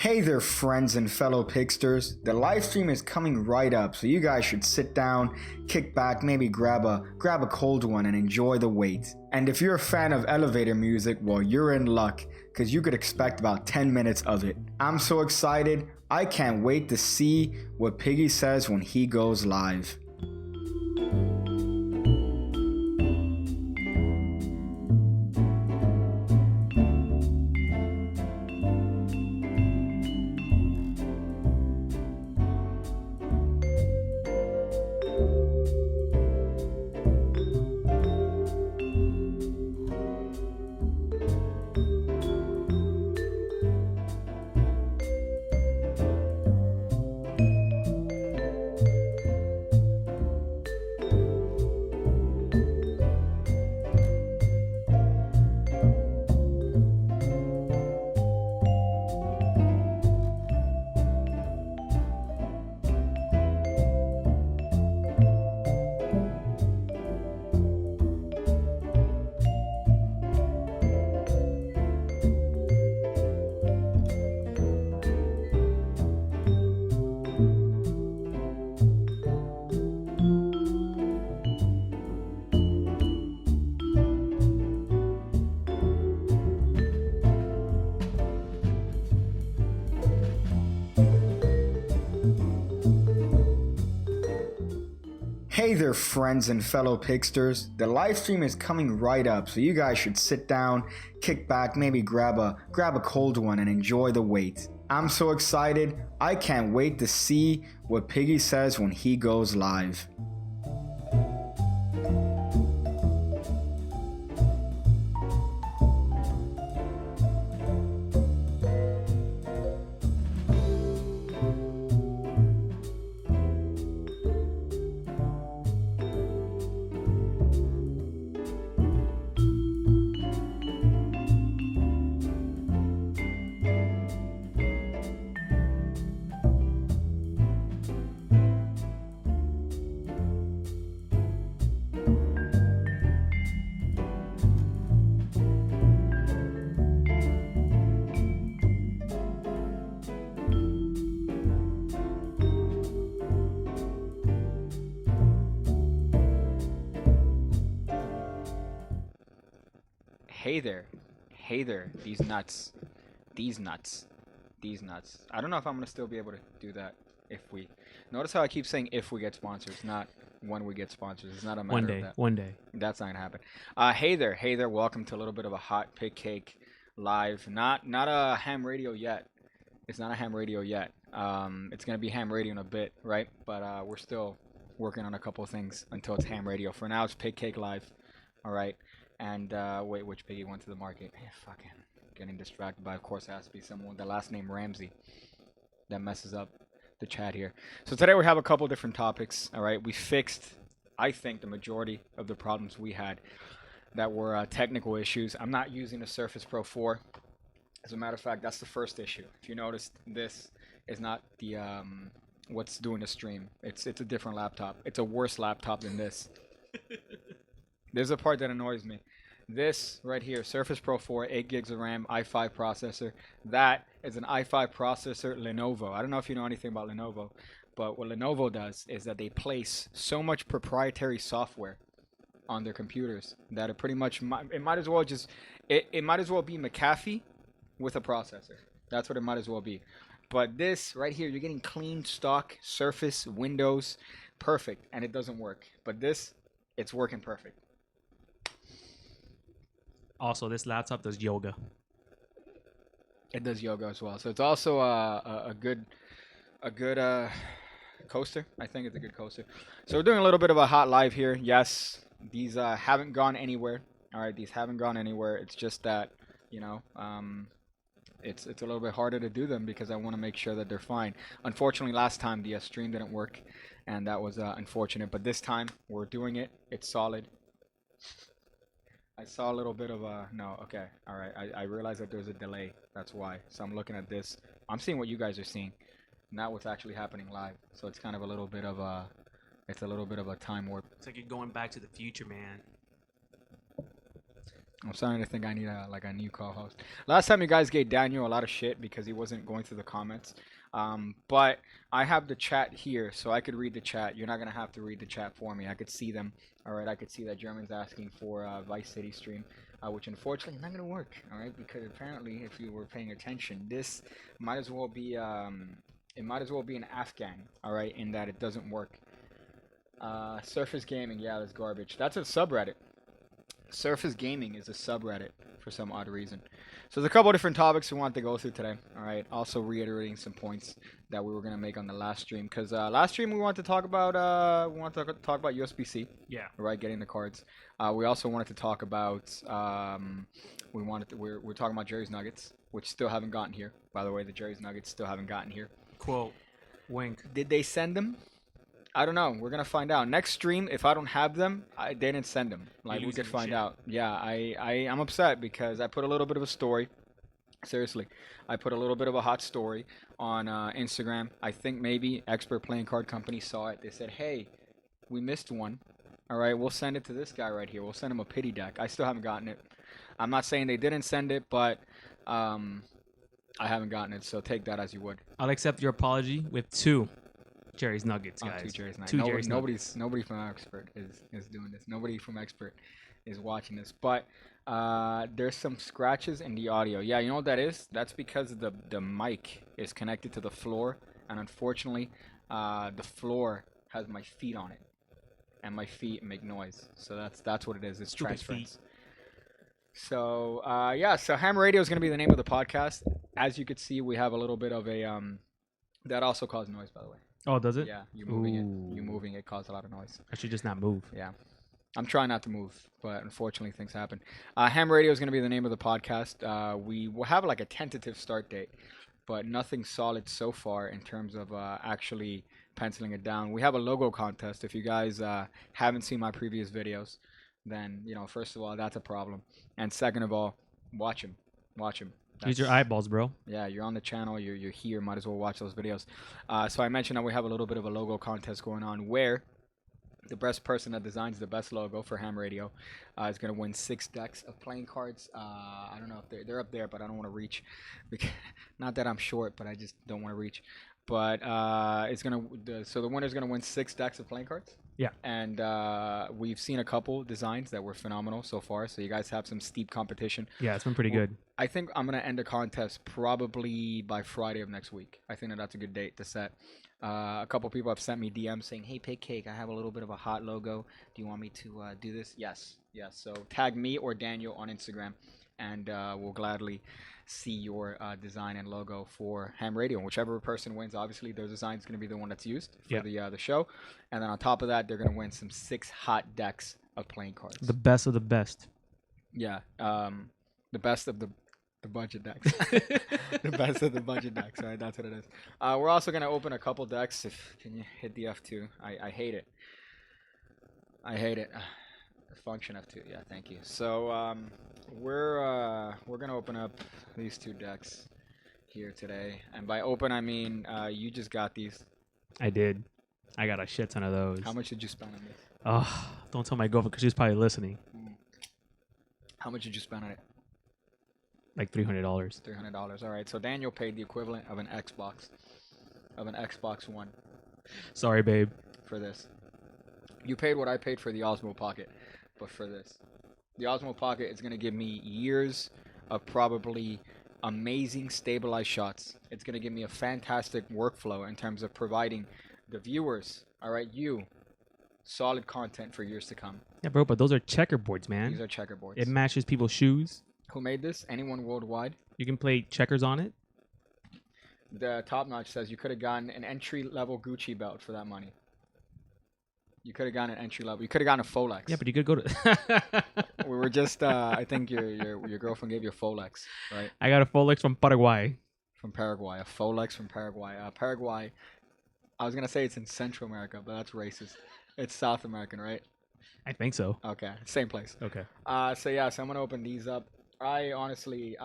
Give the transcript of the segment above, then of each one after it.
Hey there, friends and fellow Pigsters. The live stream is coming right up, so you guys should sit down, kick back, maybe grab a cold one and enjoy the wait. And if you're a fan of elevator music, well, you're in luck, because you could expect about 10 minutes of it. I'm so excited, I can't wait to see what Piggy says when he goes live. Hey there, friends and fellow Pigsters. The live stream is coming right up, so you guys should sit down, kick back, maybe grab a cold one and enjoy the wait. I'm so excited, I can't wait to see what Piggy says when he goes live. Hey there, these nuts. I don't know if I'm gonna still be able to do that if we. Notice how I keep saying if we get sponsors, not when we get sponsors. It's not a matter of that. One day. That's not gonna happen. Hey there. Welcome to a little bit of a hot PigCake live. Not a ham radio yet. It's not a ham radio yet. It's gonna be ham radio in a bit, right? But we're still working on a couple of things until it's ham radio. For now, it's PigCake live. All right. And wait, which piggy went to the market? Fucking getting distracted by, of course, it has to be someone with the last name Ramsey. That messes up the chat here. So today we have a couple different topics. All right, we fixed, I think, the majority of the problems we had that were technical issues. I'm not using the Surface Pro 4. As a matter of fact, that's the first issue. If you noticed, this is not the what's doing the stream. It's a different laptop. It's a worse laptop than this. There's a part that annoys me. This right here, Surface Pro 4, 8 gigs of RAM, i5 processor. That is an i5 processor Lenovo. I don't know if you know anything about Lenovo, but what Lenovo does is that they place so much proprietary software on their computers that it pretty much it might as well just it might as well be McAfee with a processor. That's what it might as well be. But this right here, you're getting clean stock Surface Windows, perfect, and it doesn't work. But this, it's working perfect. Also, this laptop does yoga. It does yoga as well. So it's also a good coaster. I think it's a good coaster. So we're doing a little bit of a hot live here. Yes, these haven't gone anywhere. All right, these haven't gone anywhere. It's just that, you know, it's a little bit harder to do them because I want to make sure that they're fine. Unfortunately, last time the stream didn't work, and that was unfortunate. But this time we're doing it. It's solid. I saw a little bit of a no. Okay, all right. I realized that there's a delay. That's why. So I'm looking at this. I'm seeing what you guys are seeing, not what's actually happening live. So it's kind of a little bit of a, time warp. It's like you're going back to the future, man. I'm starting to think I need a new co-host. Last time you guys gave Daniel a lot of shit because he wasn't going through the comments. But I have the chat here, so I could read the chat. You're not gonna have to read the chat for me. I could see them. All right, I could see that German's asking for Vice City stream, which unfortunately is not gonna work. All right, because apparently, if you were paying attention, this might as well be it might as well be an Afghan. All right, in that it doesn't work. Surface Gaming, yeah, that's garbage. That's a subreddit. Surface Gaming is a subreddit for some odd reason. So there's a couple different topics we want to go through today. All right. Also reiterating some points that we were gonna make on the last stream because last stream we wanted to talk about USB-C. Yeah. Right, getting the cards. We also wanted to talk about we're talking about Jerry's Nuggets, which still haven't gotten here. By the way, the Jerry's Nuggets still haven't gotten here. Quote. Wink. Did they send them? I don't know. We're gonna find out next stream. If I don't have them, they didn't send them. Like we could find out. Yeah, I'm upset because I put a little bit of a story. Seriously, I put a little bit of a hot story on Instagram. I think maybe Expert Playing Card Company saw it. They said, "Hey, we missed one. All right, we'll send it to this guy right here. We'll send him a pity deck." I still haven't gotten it. I'm not saying they didn't send it, but I haven't gotten it. So take that as you would. I'll accept your apology with 2 Jerry's Nuggets, guys. Two Jerry's Nuggets. 2 Jerry's Nuggets. Nobody from Expert is doing this. Nobody from Expert is watching this. But there's some scratches in the audio. Yeah, you know what that is? That's because the mic is connected to the floor, and unfortunately, the floor has my feet on it, and my feet make noise. So that's what it is. It's Stupid transference. So yeah, so Ham Radio is gonna be the name of the podcast. As you could see, we have a little bit of a that also caused noise, by the way. Oh, does it? Yeah, you moving it caused a lot of noise. I should just not move. Yeah, I'm trying not to move, but unfortunately things happen. Ham Radio is going to be the name of the podcast. We will have like a tentative start date, but nothing solid so far in terms of actually penciling it down. We have a logo contest. If you guys haven't seen my previous videos, then first of all that's a problem, and second of all, watch them. Use your eyeballs, bro. Yeah, you're on the channel. You're here. Might as well watch those videos. So I mentioned that we have a little bit of a logo contest going on where the best person that designs the best logo for Ham Radio is going to win 6 decks of playing cards. I don't know if they're up there, but I don't want to reach. Because, not that I'm short, but I just don't want to reach. But so the winner's gonna win 6 decks of playing cards. Yeah. And we've seen a couple designs that were phenomenal so far. So you guys have some steep competition. Yeah, it's been pretty good. I think I'm gonna end the contest probably by Friday of next week. I think that's a good date to set. A couple people have sent me DMs saying, "Hey, PigCake, I have a little bit of a hot logo. Do you want me to do this?" Yes. So tag me or Daniel on Instagram, and we'll gladly see your design and logo for Ham Radio. Whichever person wins, obviously their design is going to be the one that's used for the show. And then on top of that, they're going to win some 6 hot decks of playing cards. The best of the best. Yeah, the best of the budget decks. The best of the budget decks, right? That's what it is. We're also going to open a couple decks. Can you hit the F2? I hate it. Function F2. Yeah, thank you. So we're gonna open up these 2 decks here today, and by open I mean you just got these. I did. I got a shit ton of those. How much did you spend on this? Oh, don't tell my girlfriend because she's probably listening. How much did you spend on it? Like $300. $300. All right. So Daniel paid the equivalent of an Xbox One. Sorry, babe. For this, you paid what I paid for the Osmo Pocket. But for this, the Osmo Pocket is going to give me years of probably amazing stabilized shots. It's going to give me a fantastic workflow in terms of providing the viewers, all right, you, solid content for years to come. Yeah, bro, but those are checkerboards, man. These are checkerboards. It matches people's shoes. Who made this? Anyone worldwide? You can play checkers on it. The top notch says you could have gotten an entry-level Gucci belt for that money. You could have gotten an entry level. You could have gotten a Folex. Yeah, but you could go to. We were just. I think your girlfriend gave you a Folex, right? I got a Folex from Paraguay. From Paraguay, a Folex from Paraguay. Paraguay. I was gonna say it's in Central America, but that's racist. It's South American, right? I think so. Okay, same place. Okay. So I'm gonna open these up. I honestly,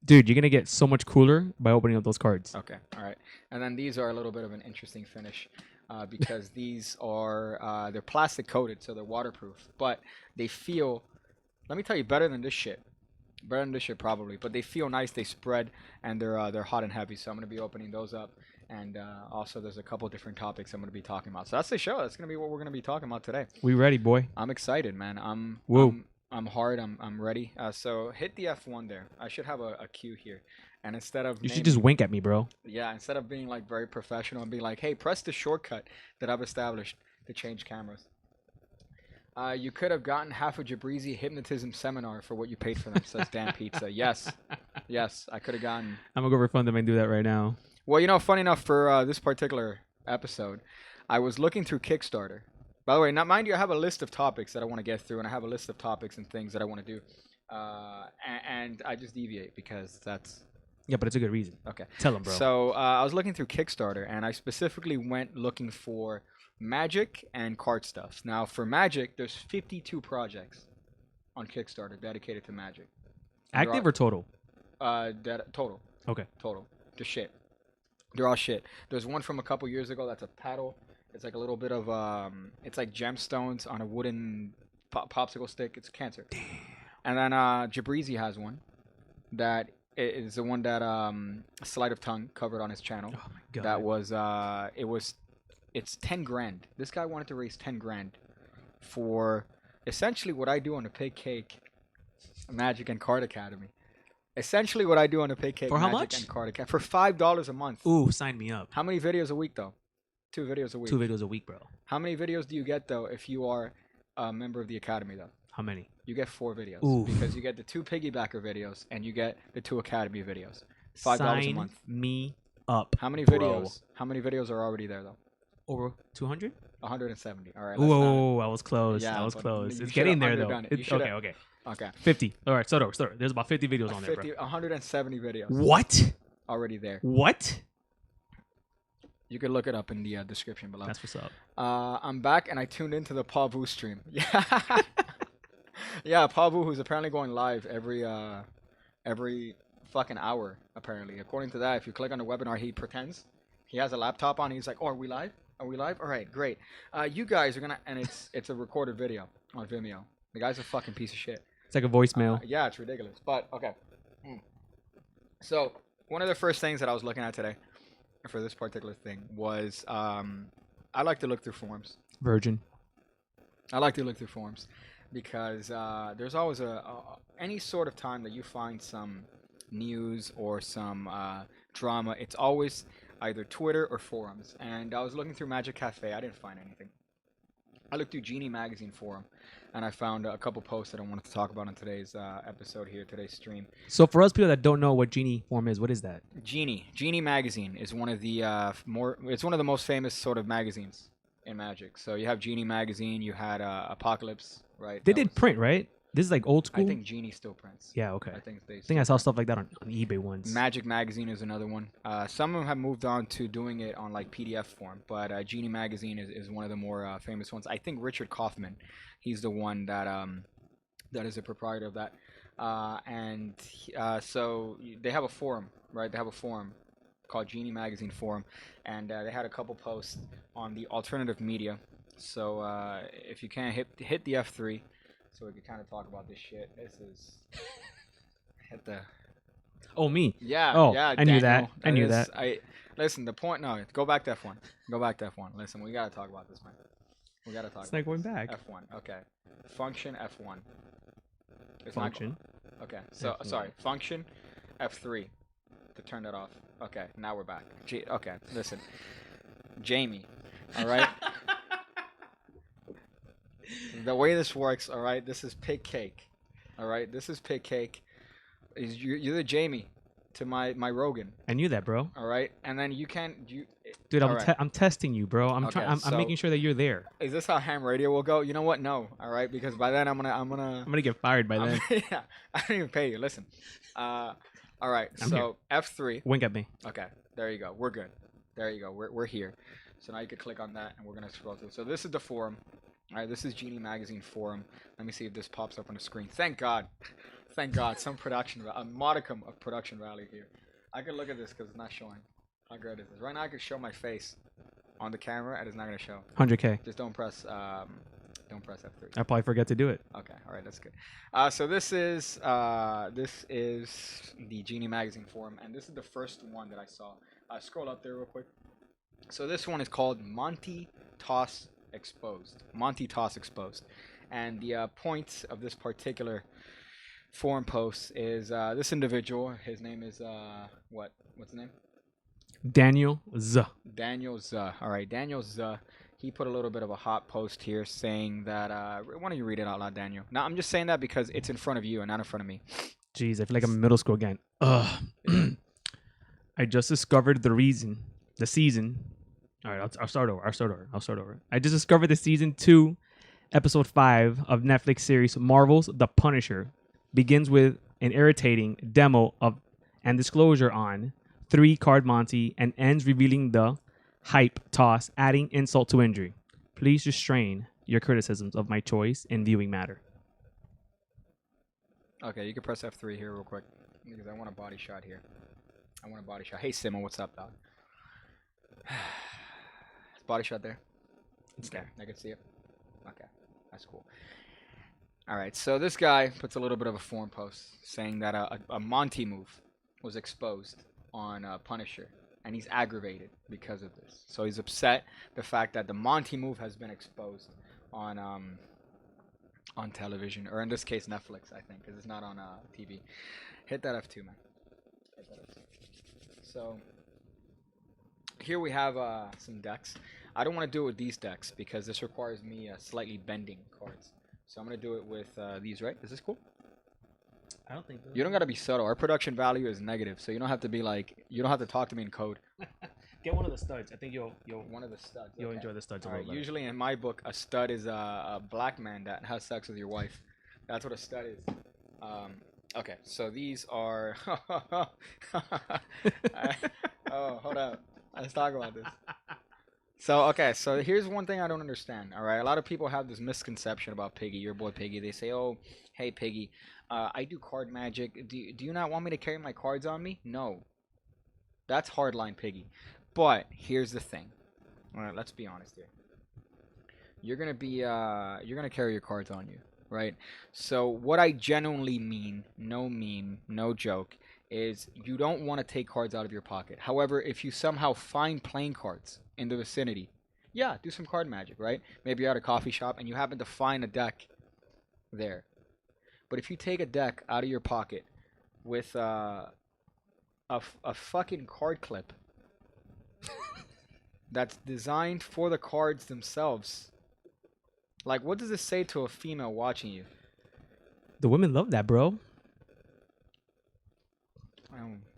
Dude, you're gonna get so much cooler by opening up those cards. Okay, all right. And then these are a little bit of an interesting finish. Because these are they're plastic coated, so they're waterproof, but they feel Let me tell you, better than this shit. Better than this shit probably, but they feel nice. They spread and they're hot and heavy. So I'm gonna be opening those up, and also there's a couple different topics I'm gonna be talking about. So that's the show. That's gonna be what we're gonna be talking about today. We ready, boy? I'm excited, man. Woo. I'm hard. I'm ready. So hit the F1 there. I should have a cue here, and instead of You should just wink at me, bro. yeah, instead of being like very professional and be like, hey, press the shortcut that I've established to change cameras. You could have gotten half a Jabrizi hypnotism seminar for what you paid for them, says Dan Pizza. Yes. Yes, I could have gotten. I'm gonna go refund them and do that right now. Well, you know, funny enough, for this particular episode, I was looking through Kickstarter. By the way, now mind you, I have a list of topics that I want to get through, and I have a list of topics and things that I want to do. And I just deviate because that's Yeah, but it's a good reason. okay. Tell them, bro. So I was looking through Kickstarter, and I specifically went looking for Magic and card stuff. Now, for Magic, there's 52 projects on Kickstarter dedicated to Magic. Active or total? Total. Okay. Total. Just shit. They're all shit. There's one from a couple years ago that's a paddle. It's like a little bit of it's like gemstones on a wooden popsicle stick. It's cancer. And then Jabrizi has one that is the one that Sleight of Tongue covered on his channel. Oh my god. That was it's 10 grand. This guy wanted to raise 10 grand for essentially what I do on the PigCake Magic and Card Academy. Essentially what I do on the PigCake For how Magic much? and Card Academy for $5 a month. Ooh, sign me up. How many videos a week though? 2 videos a week. 2 videos a week, bro. How many videos do you get though if you are a member of the academy though? How many? You get 4 videos. Oof. Because you get the 2 piggybacker videos and you get the 2 academy videos. $5 a Sign month. me up. How many bro. videos? How many videos are already there though? Over 200? 170. All right. Let's not- Ooh, I was close. Yeah, I was but close. you It's should've getting there though. underdone it. You It's, should've- okay, okay. Okay. 50. All right, start over. There's about 50 videos on there, 50, bro. 170 videos What? already there. What? You can look it up in the description below. That's what's up. I'm back and I tuned into the Paul Vu stream. Yeah. Yeah, Paul Vu, who's apparently going live every fucking hour, apparently. According to that, if you click on the webinar, he pretends. He has a laptop on. He's like, oh, are we live? Are we live? All right, great. You guys are going to... And it's a recorded video on Vimeo. The guy's a fucking piece of shit. It's like a voicemail. Yeah, it's ridiculous. But, okay. So, one of the first things that I was looking at today for this particular thing was... I like to look through forums. Virgin. I like to look through forums because there's always any sort of time that you find some news or some drama. It's always either Twitter or forums. And I was looking through Magic Cafe. I didn't find anything. I looked through Genie Magazine forum, and I found a couple posts that I wanted to talk about on today's episode here, today's stream. So for us people that don't know what Genie form is, what is that? Genie Magazine is one of the it's one of the most famous sort of magazines in Magic. So you have Genie Magazine, you had Apocalypse, right? They That did was- print, right? This is like old school. I think Genie still prints. Yeah, okay. I think they. I think I saw stuff like that on eBay once. Magic Magazine is another one. Some of them have moved on to doing it on like PDF form, but Genie Magazine is one of the more famous ones. I think Richard Kaufman, he's the one that that is a proprietor of that. So they have a forum, right? They have a forum called Genie Magazine Forum, and they had a couple posts on the alternative media. So if you can hit the F3, so we can kind of talk about this shit. This is hit the. Oh, me. Yeah. Oh, yeah. I knew Daniel, that. I knew is- that. I listen. The point. No, go back to F1. Go back to F1. Listen, we gotta talk about this, man. We gotta talk. It's not going back. F1. Okay. Function F1. It's Function. Not okay. So F1. sorry. Function F3 to turn that off. Okay. Now we're back. Okay. Listen, Jamie. All right. The way this works. All right. This is PigCake. All right. This is PigCake. You're the Jamie to my Rogan. I knew that, bro. All right. And then you can Dude, all right. I'm testing you, bro. I'm Okay, trying. I'm so- making sure that you're there. Is this how ham radio will go? You know what? No. All right. Because by then I'm gonna. I'm gonna get fired by then. Yeah. I don't even pay you. Listen. All right. I'm So F3. Wink at me. Okay. There you go. We're good. There you go. We're here. So now you can click on that, and we're gonna scroll through. So this is the forum. All right. This is Genie Magazine forum. Let me see if this pops up on the screen. Thank God. Thank God. Some production, a modicum of production value here. I can look at this because it's not showing. How great is this? Right now I can show my face on the camera, and it's not gonna show. 100K. Just don't press Don't press F3. I probably forget to do it. Okay, all right, that's good. So this is the Genie Magazine forum, and this is the first one that I saw. Scroll up there real quick. So this one is called Monte Toss Exposed. Monte Toss Exposed, and the point of this particular forum post is this individual. His name is what's his name? Daniel Z. Daniel Z. All right, Daniel Z. He put a little bit of a hot post here saying that. Why don't you read it out loud, Daniel? Now I'm just saying that because it's in front of you and not in front of me. Jeez, I feel like I'm in middle school again. Ugh. I just discovered the season. All right, I'll start over. I just discovered the season 2, episode 5 of Netflix series Marvel's The Punisher begins with an irritating demo of and disclosure on 3-card Monte and ends revealing the hype toss, adding insult to injury. Please restrain your criticisms of my choice in viewing matter. Okay, you can press F3 here real quick because I want a body shot here. Hey, Simon, what's up, dog? Body shot there. It's Okay, there. I can see it. Okay, that's cool. All right, so this guy puts a little bit of a forum post saying that a Monte move was exposed on Punisher, and he's aggravated because of this. So he's upset the fact that the Monte move has been exposed on television, or in this case Netflix, I think, because it's not on TV. Hit that F2, man. Hit that F2. So here we have some decks. I don't want to do it with these decks because this requires me slightly bending cards. So I'm going to do it with these, right? Is this cool? I don't think so. You don't got to be subtle. Our production value is negative, so you don't have to be like, you don't have to talk to me in code. Get one of the studs. I think you'll One of the studs. you'll Okay. enjoy the studs a All right. little better. Usually in my book, a stud is a black man that has sex with your wife. That's what a stud is. Okay, so these are. Oh, hold up. Let's talk about this. So so here's one thing I don't understand. All right, a lot of people have this misconception about Piggy, your boy Piggy. They say, "Oh, hey Piggy, I do card magic. Do you not want me to carry my cards on me?" No, that's hardline Piggy. But here's the thing. All right, let's be honest here. You're gonna carry your cards on you, right? So what I genuinely mean, no meme, no joke, is you don't want to take cards out of your pocket. However, if you somehow find playing cards in the vicinity, yeah, do some card magic, right? Maybe you're at a coffee shop and you happen to find a deck there. But if you take a deck out of your pocket with a fucking card clip that's designed for the cards themselves, like, what does this say to a female watching you? The women love that, bro.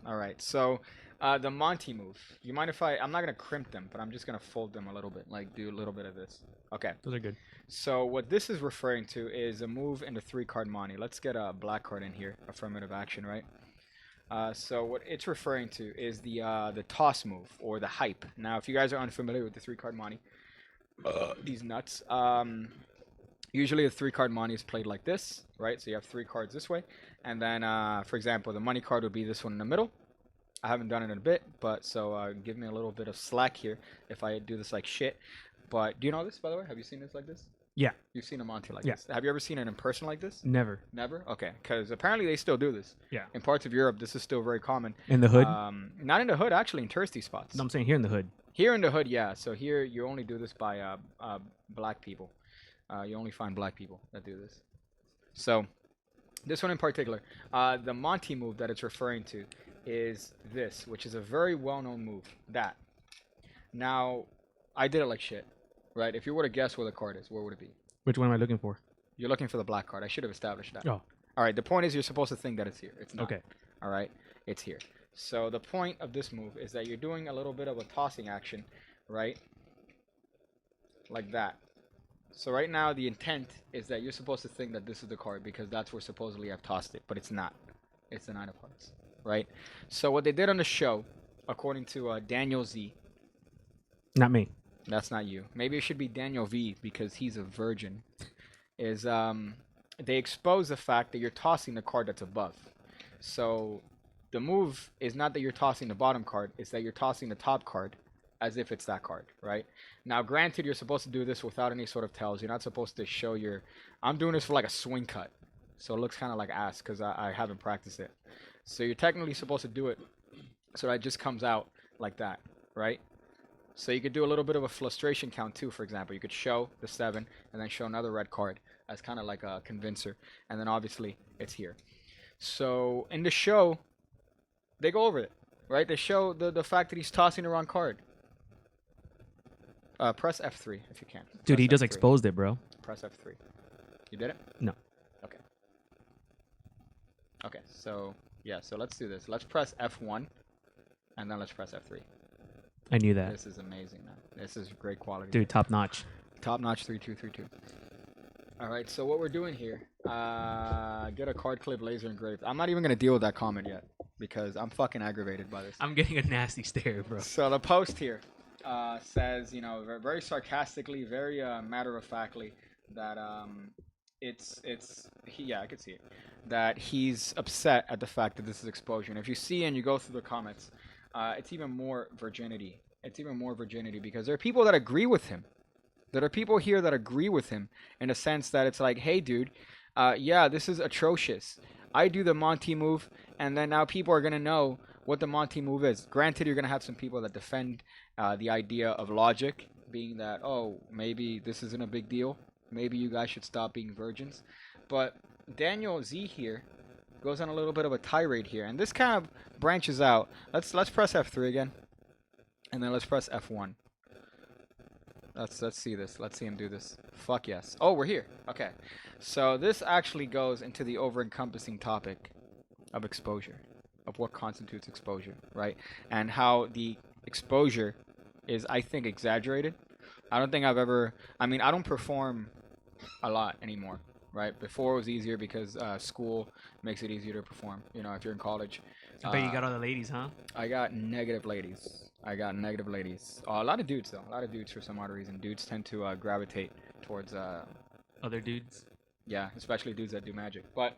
All right, so the Monty move. You mind if I'm not gonna crimp them, but I'm just gonna fold them a little bit, like do a little bit of this. Okay. Those are good. So what this is referring to is a move in the 3-card Monty. Let's get a black card in here, affirmative action, right? So what it's referring to is the toss move or the hype. Now, if you guys are unfamiliar with the 3-card Monty, these nuts. Usually the 3-card Monty is played like this, right? So you have 3 cards this way, and then, for example, the money card would be this one in the middle. I haven't done it in a bit, but so give me a little bit of slack here if I do this like shit. But do you know this, by the way? Have you seen this like this? Yeah. You've seen a Monty like Yeah. this. Have you ever seen it in person like this? Never. Never? Okay, because apparently they still do this. Yeah. In parts of Europe, this is still very common. In the hood? Not in the hood, actually, in touristy spots. No, I'm saying here in the hood. Here in the hood, yeah. So here you only do this by black people. You only find black people that do this. So this one in particular, the Monty move that it's referring to is this, which is a very well-known move. That. Now, I did it like shit, right? If you were to guess where the card is, where would it be? Which one am I looking for? You're looking for the black card. I should have established that. Oh. All right. The point is you're supposed to think that it's here. It's not. Okay. All right. It's here. So the point of this move is that you're doing a little bit of a tossing action, right? Like that. So right now the intent is that you're supposed to think that this is the card because that's where supposedly I've tossed it, but it's not. It's the 9 of hearts, right? So what they did on the show, according to Daniel Z, Not me. that's not you. Maybe it should be Daniel V because he's a virgin. Is they expose the fact that you're tossing the card that's above. So the move is not that you're tossing the bottom card, it's that you're tossing the top card as if it's that card, right? Now, granted, you're supposed to do this without any sort of tells. You're not supposed to show your. I'm doing this for like a swing cut, so it looks kind of like ass because I haven't practiced it. So you're technically supposed to do it so that it just comes out like that, right? So you could do a little bit of a frustration count too. For example, you could show the 7 and then show another red card as kind of like a convincer, and then obviously it's here. So in the show, they go over it, right? They show the fact that he's tossing the wrong card. Press F3 if you can. Dude, Press he just F3. exposed it, bro. Press F3. You did it? No. Okay. Okay, so yeah, so let's do this. Let's press F1 and then let's press F3. I knew that. This is amazing, man. This is great quality. Dude, top notch. Top notch 3232. All right, so what we're doing here, get a card clip laser engraved. I'm not even going to deal with that comment yet because I'm fucking aggravated by this. I'm getting a nasty stare, bro. So the post here says, you know, very sarcastically, very matter-of-factly that yeah, I could see it, that he's upset at the fact that this is exposure. And if you see and you go through the comments, it's even more virginity. It's even more virginity because there are people that agree with him. There are people here that agree with him in a sense that it's like, hey, dude, yeah, this is atrocious. I do the Monte move, and then now people are going to know what the Monte move is. Granted, you're going to have some people that defend the idea of logic, being that, oh, maybe this isn't a big deal. Maybe you guys should stop being virgins. But Daniel Z here goes on a little bit of a tirade here, and this kind of branches out. Let's press F3 again, and then let's press F1. Let's see this. Let's see him do this. Fuck yes. Oh, we're here. Okay. So this actually goes into the over-encompassing topic of exposure, of what constitutes exposure, right? And how the exposure is, I think, exaggerated. I don't think I've ever... I mean, I don't perform a lot anymore, right? Before it was easier because school makes it easier to perform, you know, if you're in college. I bet you got all the ladies, huh? I got negative ladies. A lot of dudes, though. A lot of dudes for some odd reason. Dudes tend to gravitate towards... Other dudes? Yeah, especially dudes that do magic. But,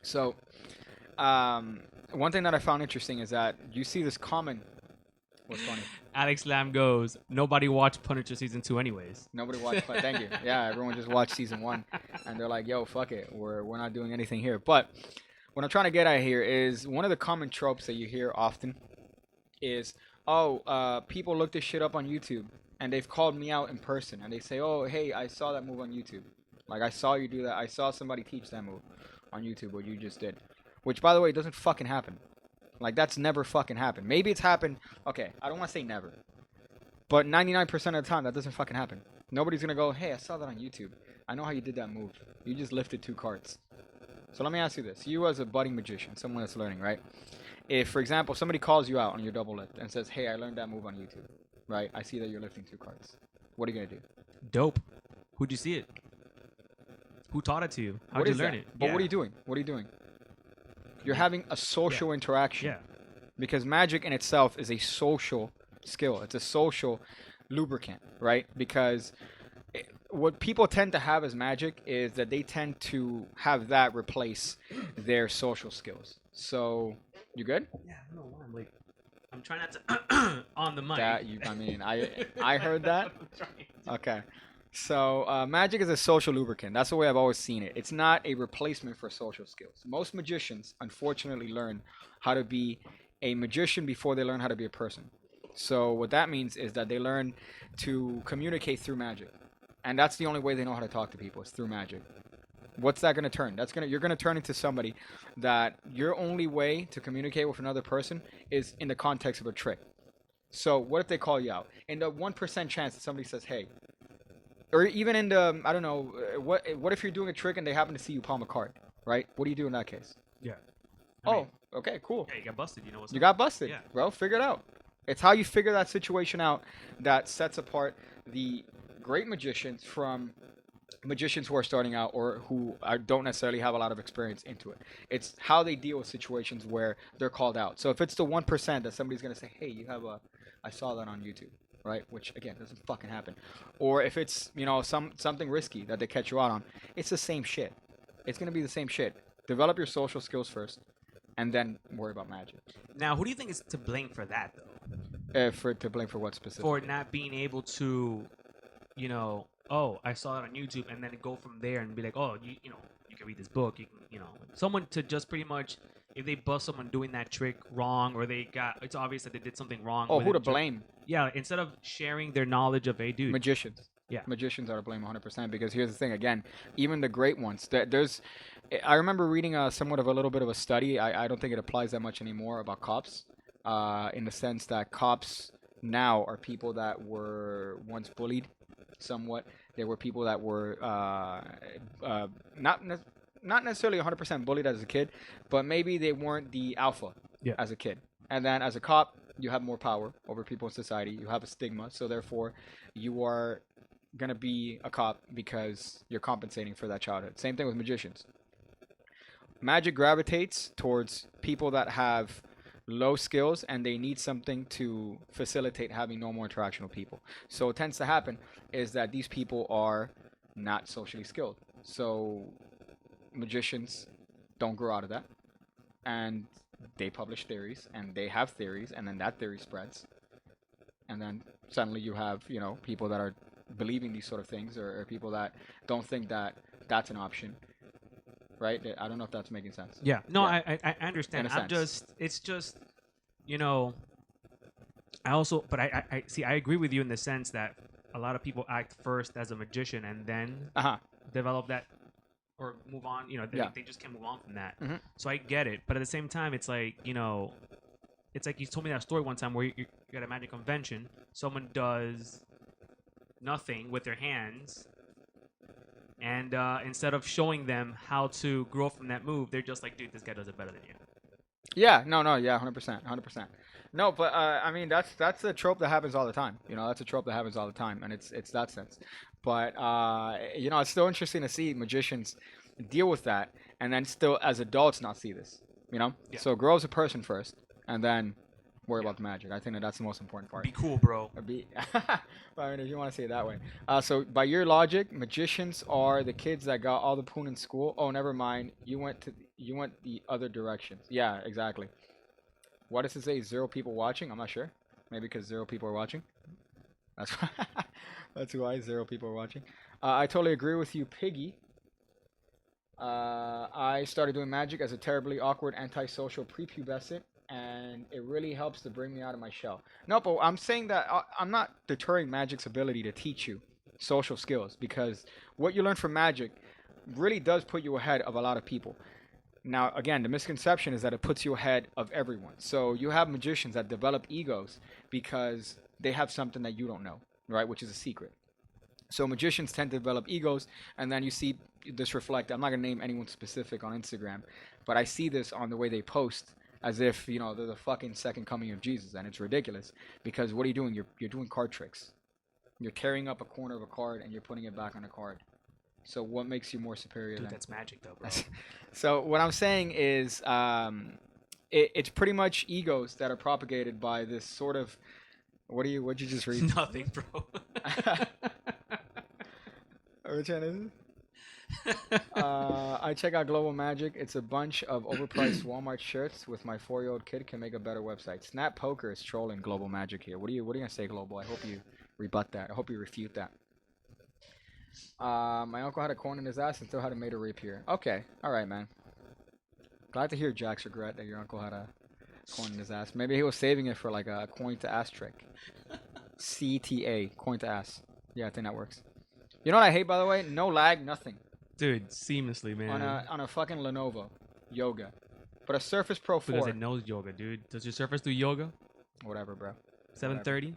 so, one thing that I found interesting is that you see this common... What's funny? Alex Lamb goes, nobody watched Punisher Season 2 anyways. Nobody watched, but thank you. Yeah, everyone just watched Season 1. And they're like, yo, fuck it. We're not doing anything here. But what I'm trying to get at here is one of the common tropes that you hear often is, oh, people look this shit up on YouTube and they've called me out in person and they say, oh, hey, I saw that move on YouTube. Like, I saw you do that. I saw somebody teach that move on YouTube, what you just did. Which, by the way, doesn't fucking happen. Like, that's never fucking happened. Maybe it's happened. Okay, I don't want to say never. But 99% of the time, that doesn't fucking happen. Nobody's going to go, hey, I saw that on YouTube. I know how you did that move. You just lifted 2 cards. So let me ask you this. You as a budding magician, someone that's learning, right? If, for example, somebody calls you out on your double lift and says, hey, I learned that move on YouTube, right? I see that you're lifting 2 cards. What are you going to do? Dope. Who'd you see it? Who taught it to you? How'd you learn it? But what are you doing? What are you doing? You're having a social interaction. Yeah. Because magic in itself is a social skill. It's a social lubricant, right? Because what people tend to have as magic is that they tend to have that replace their social skills. So, you good? Yeah, I don't know why I'm like, I'm trying not to on the mic. I heard that. Okay. So, magic is a social lubricant. That's the way I've always seen it. It's not a replacement for social skills. Most magicians, unfortunately, learn how to be a magician before they learn how to be a person. So, what that means is that they learn to communicate through magic. And that's the only way they know how to talk to people, is through magic. What's that going to turn? You're going to turn into somebody that your only way to communicate with another person is in the context of a trick. So, what if they call you out? In the 1% chance that somebody says, hey, or even in the, I don't know, what if you're doing a trick and they happen to see you palm a card, right? What do you do in that case? Yeah. Okay, cool. Yeah, you got busted. You know what's You up? got busted, Yeah. bro. Figure it out. It's how you figure that situation out that sets apart the great magicians from magicians who are starting out or who don't necessarily have a lot of experience into it. It's how they deal with situations where they're called out. So if it's the 1% that somebody's going to say, hey, I saw that on YouTube. Right, which again doesn't fucking happen, or if it's something risky that they catch you out on, it's the same shit. It's gonna be the same shit. Develop your social skills first, and then worry about magic. Now, who do you think is to blame for that, though? To blame for what for specifically? not being able to, oh, I saw it on YouTube, and then go from there and be like, oh, you can read this book. You can, someone to just pretty much, if they bust someone doing that trick wrong, or it's obvious that they did something wrong Oh, with who to it. blame? Yeah, instead of sharing their knowledge of, hey, dude, Magicians. yeah, Magicians are to blame 100% because here's the thing again, even the great ones. I remember reading somewhat of a little bit of a study. I don't think it applies that much anymore about cops, in the sense that cops now are people that were once bullied, somewhat. There were people that were uh, not ne- not necessarily 100% bullied as a kid, but maybe they weren't the alpha yeah, as a kid. And then as a cop, you have more power over people in society. You have a stigma, so therefore, you are gonna be a cop because you're compensating for that childhood. Same thing with magicians. Magic gravitates towards people that have low skills and they need something to facilitate having normal interaction with people. So what tends to happen is that these people are not socially skilled. So magicians don't grow out of that, and they publish theories and they have theories, and then that theory spreads, and then suddenly you have people that are believing these sort of things, or people that don't think that that's an option, right? I don't know if that's making sense. yeah. No, Yeah, I in understand. a sense. It's just, you know, I also, but I see, I agree with you in the sense that a lot of people act first as a magician and then Uh huh. develop that or move on. Yeah. They just can't move on from that. Hmm. So I get it, but at the same time, it's like, it's like you told me that story one time where you're at a magic convention, someone does nothing with their hands, and instead of showing them how to grow from that move, they're just like, dude, this guy does it better than you. Yeah. No. No. Yeah. 100%. 100%. No, but I mean that's a trope that happens all the time. That's a trope that happens all the time, and it's that sense. But it's still interesting to see magicians deal with that, and then still as adults not see this. Yeah, So grow as a person first, and then worry yeah. about the magic. I think that's the most important part. Be cool, bro. Be, well, I mean, if you want to say it that way. So by your logic, magicians are the kids that got all the poon in school. Oh, never mind. You went the other direction. Yeah, exactly. What does it say? Zero people watching? I'm not sure. Maybe because zero people are watching. That's why. That's why zero people are watching. I totally agree with you, Piggy. I started doing magic as a terribly awkward, antisocial prepubescent, and it really helps to bring me out of my shell. No, but I'm saying that I'm not deterring magic's ability to teach you social skills, because what you learn from magic really does put you ahead of a lot of people. Now, again, the misconception is that it puts you ahead of everyone. So you have magicians that develop egos because they have something that you don't know, right? Which is a secret. So magicians tend to develop egos, and then you see this reflect. I'm not gonna name anyone specific on Instagram, but I see this on the way they post, as if they're the fucking second coming of Jesus, and it's ridiculous. Because what are you doing? You're doing card tricks. You're tearing up a corner of a card and you're putting it back on a card. So what makes you more superior Dude, than? that's magic, though, bro. So what I'm saying is, it's pretty much egos that are propagated by this sort of. What'd you just read? Nothing, bro. Which one is it? I check out Global Magic. It's a bunch of overpriced Walmart shirts with my 4-year-old kid can make a better website. Snap Poker is trolling Global Magic here. What are you gonna say, Global? I hope you rebut that. I hope you refute that. My uncle had a corn in his ass and still had a made a rapier. Okay, all right, man. Glad to hear Jack's regret that your uncle had a corn in his ass. Maybe he was saving it for like a coin to ass trick. CTA, coin to ass. Yeah, I think that works. You know what I hate, by the way? No lag, nothing. Dude, seamlessly, man. On a fucking Lenovo Yoga, but a Surface Pro 4. Because it knows yoga, dude. Does your Surface do yoga? Whatever, bro. 7:30.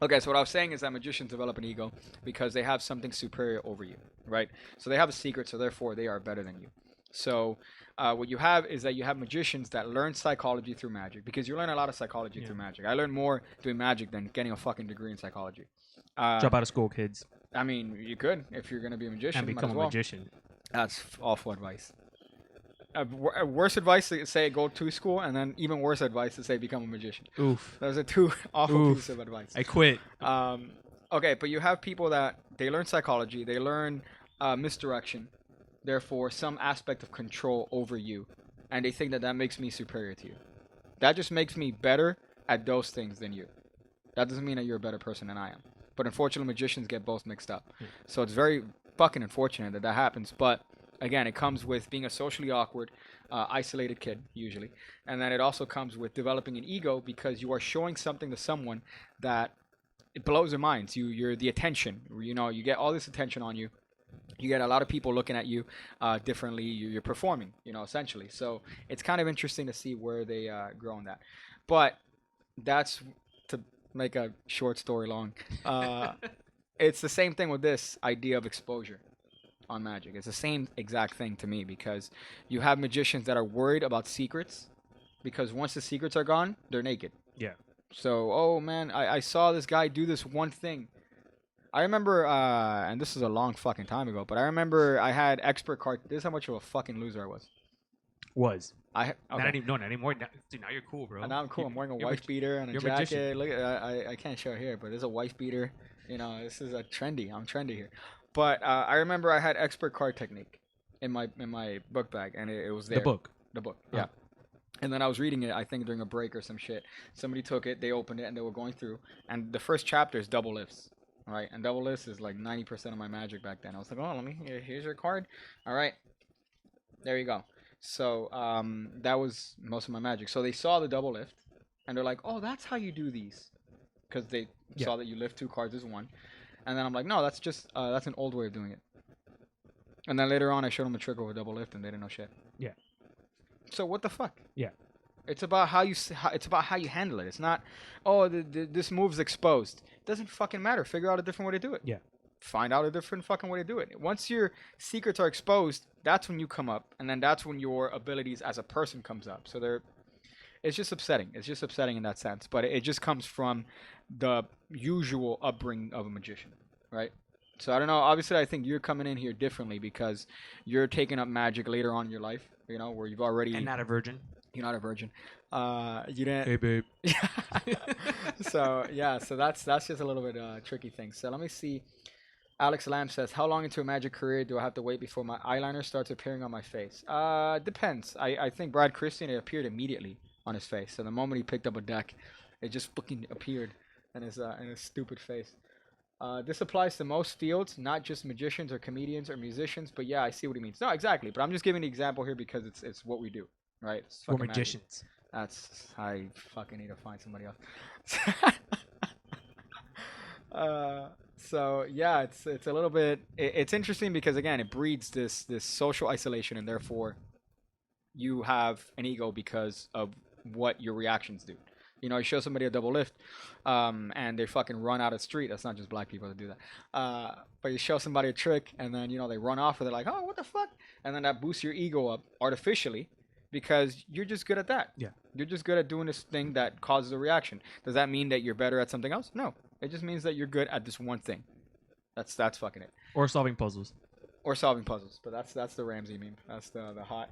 Okay, so what I was saying is that magicians develop an ego because they have something superior over you, right? So they have a secret, so therefore they are better than you. So what you have is that you have magicians that learn psychology through magic, because you learn a lot of psychology through magic. I learned more doing magic than getting a fucking degree in psychology. Drop out of school, kids, I mean, you could if you're gonna be a magician. and Might become as a well. magician. That's awful advice. Worse advice to say go to school, and then even worse advice to say become a magician. Oof. Those are two awful Oof. pieces of advice. I quit. Okay, but you have people that they learn psychology, they learn misdirection, therefore some aspect of control over you, and they think that that makes me superior to you. That just makes me better at those things than you. That doesn't mean that you're a better person than I am. But unfortunately, magicians get both mixed up. So it's very fucking unfortunate that that happens. But again, it comes with being a socially awkward, isolated kid, usually. And then it also comes with developing an ego because you are showing something to someone that it blows their minds. You're the attention. You know, you get all this attention on you. You get a lot of people looking at you differently. You're performing, you know, essentially. So it's kind of interesting to see where they grow in that. But that's to make a short story long. It's the same thing with this idea of exposure on magic. It's the same exact thing to me because you have magicians that are worried about secrets because once the secrets are gone, they're naked. Yeah. So, oh man, I saw this guy do this one thing. I remember, and this is a long fucking time ago, but I remember I had expert card. This is how much of a fucking loser I was. Was. Okay. Not anymore. Now, dude, now you're cool, bro. And now I'm cool. I'm wearing a you're wife beater and a you're a jacket. magician. Look, I can't show it here, but there's a wife beater. You know, this is a trendy. I'm trendy here. But I remember I had expert card technique in my book bag, and it was there. The book. The book. Yeah. And then I was reading it, I think during a break or some shit. Somebody took it, they opened it, and they were going through. And the first chapter is double lifts. All right, and double lifts is like 90% of my magic back then. I was like, oh, here's your card. All right, there you go. So that was most of my magic. So they saw the double lift, and they're like, oh, that's how you do these, because they saw that you lift 2 cards as one. And then I'm like, no, that's just that's an old way of doing it. And then later on, I showed them a trick over double lift, and they didn't know shit. Yeah. So what the fuck? Yeah. It's about how you handle it. It's not, oh, this move's exposed. It doesn't fucking matter. Figure out a different way to do it. Yeah. Find out a different fucking way to do it. Once your secrets are exposed, that's when you come up, and then that's when your abilities as a person comes up. So it's just upsetting. It's just upsetting in that sense. But it just comes from the usual upbringing of a magician, right? So I don't know. Obviously, I think you're coming in here differently because you're taking up magic later on in your life. You know, where you've already And not a virgin. You're not a virgin. You didn't. Hey, babe. So yeah, so that's just a little bit tricky thing. So let me see. Alex Lamb says, "How long into a magic career do I have to wait before my eyeliner starts appearing on my face?" Depends. I think Brad Christian, it appeared immediately on his face. So the moment he picked up a deck, it just fucking appeared in his stupid face. This applies to most fields, not just magicians or comedians or musicians. But yeah, I see what he means. No, exactly. But I'm just giving the example here because it's what we do. Right, We're magicians. That's I fucking need to find somebody else. So yeah, it's a little bit. It's interesting because again, it breeds this social isolation, and therefore, you have an ego because of what your reactions do. You know, you show somebody a double lift, and they fucking run out of the street. That's not just black people that do that. But you show somebody a trick, and then they run off, or they're like, oh, what the fuck, and then that boosts your ego up artificially. Because you're just good at that. Yeah. You're just good at doing this thing that causes a reaction. Does that mean that you're better at something else? No. It just means that you're good at this one thing. That's fucking it. Or solving puzzles. Or solving puzzles. But that's the Ramsey meme. That's the hot.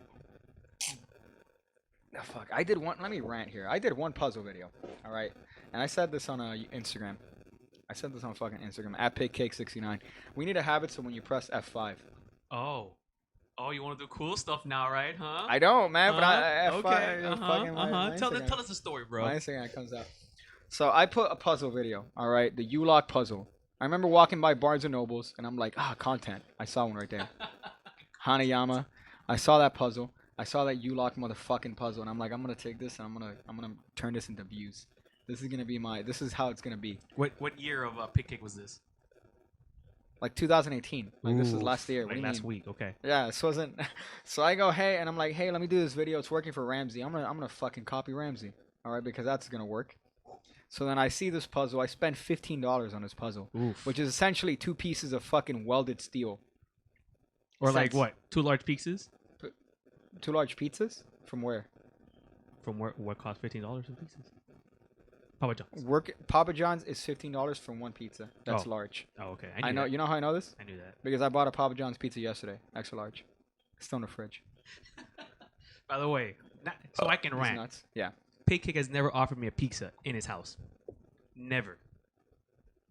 Oh, fuck. I did one. Let me rant here. I did one puzzle video. All right. And I said this on Instagram. I said this on fucking Instagram. At PigCake69. We need to have it so when you press F5. Oh, you want to do cool stuff now, right? Huh? I don't, man, but okay. My Tell us the story, bro. My Instagram comes out. So I put a puzzle video, all right, the U-Lock puzzle. I remember walking by Barnes and Nobles, and I'm like, content. I saw one right there. Hanayama. I saw that puzzle. I saw that U-Lock motherfucking puzzle, and I'm like, I'm gonna take this and I'm gonna turn this into views. This is gonna be this is how it's gonna be. What year of PigCake was this? Like 2018. Like this is last year. Like what do you last mean? week. Okay. Yeah, this wasn't. So I go, hey, and I'm like, hey, let me do this video. It's working for Ramsey. I'm gonna fucking copy Ramsey. All right, because that's gonna work. So then I see this puzzle. I spend $15 on this puzzle, which is essentially 2 pieces of fucking welded steel. Or like what? 2 large pieces? 2 large pizzas? From where? From where? What cost $15 in pieces? Papa John's. Papa John's is $15 from 1 pizza. That's large. Oh, okay. I know. You know how I know this? I knew that. Because I bought a Papa John's pizza yesterday, extra large. It's still in the fridge. By the way, so I can rant. Nuts. Yeah. PigCake has never offered me a pizza in his house. Never.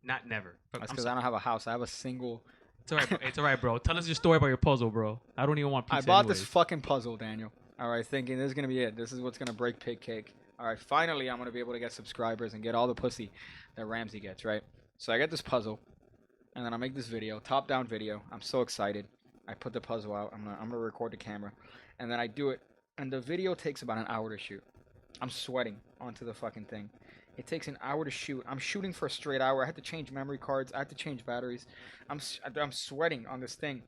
Not never. That's because I don't have a house. I have a single. It's alright, bro. It's alright, bro. Tell us your story about your puzzle, bro. I don't even want pizza. I bought anyways. this fucking puzzle, Daniel. All right, thinking this is gonna be it. This is what's gonna break PigCake. All right, finally, I'm gonna be able to get subscribers and get all the pussy that Ramsey gets, right? So I get this puzzle, and then I make this video, top-down video. I'm so excited. I put the puzzle out. I'm gonna record the camera, and then I do it. And the video takes about an hour to shoot. I'm sweating onto the fucking thing. It takes an hour to shoot. I'm shooting for a straight hour. I had to change memory cards. I had to change batteries. I'm sweating on this thing.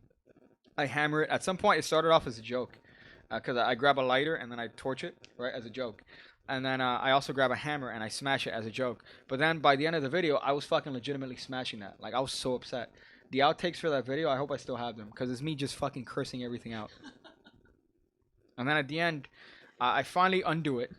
I hammer it. At some point, it started off as a joke, because I grab a lighter and then I torch it, right, as a joke. And then I also grab a hammer and I smash it as a joke. But then by the end of the video, I was fucking legitimately smashing that. Like, I was so upset. The outtakes for that video, I hope I still have them, because it's me just fucking cursing everything out. And then at the end, I finally undo it.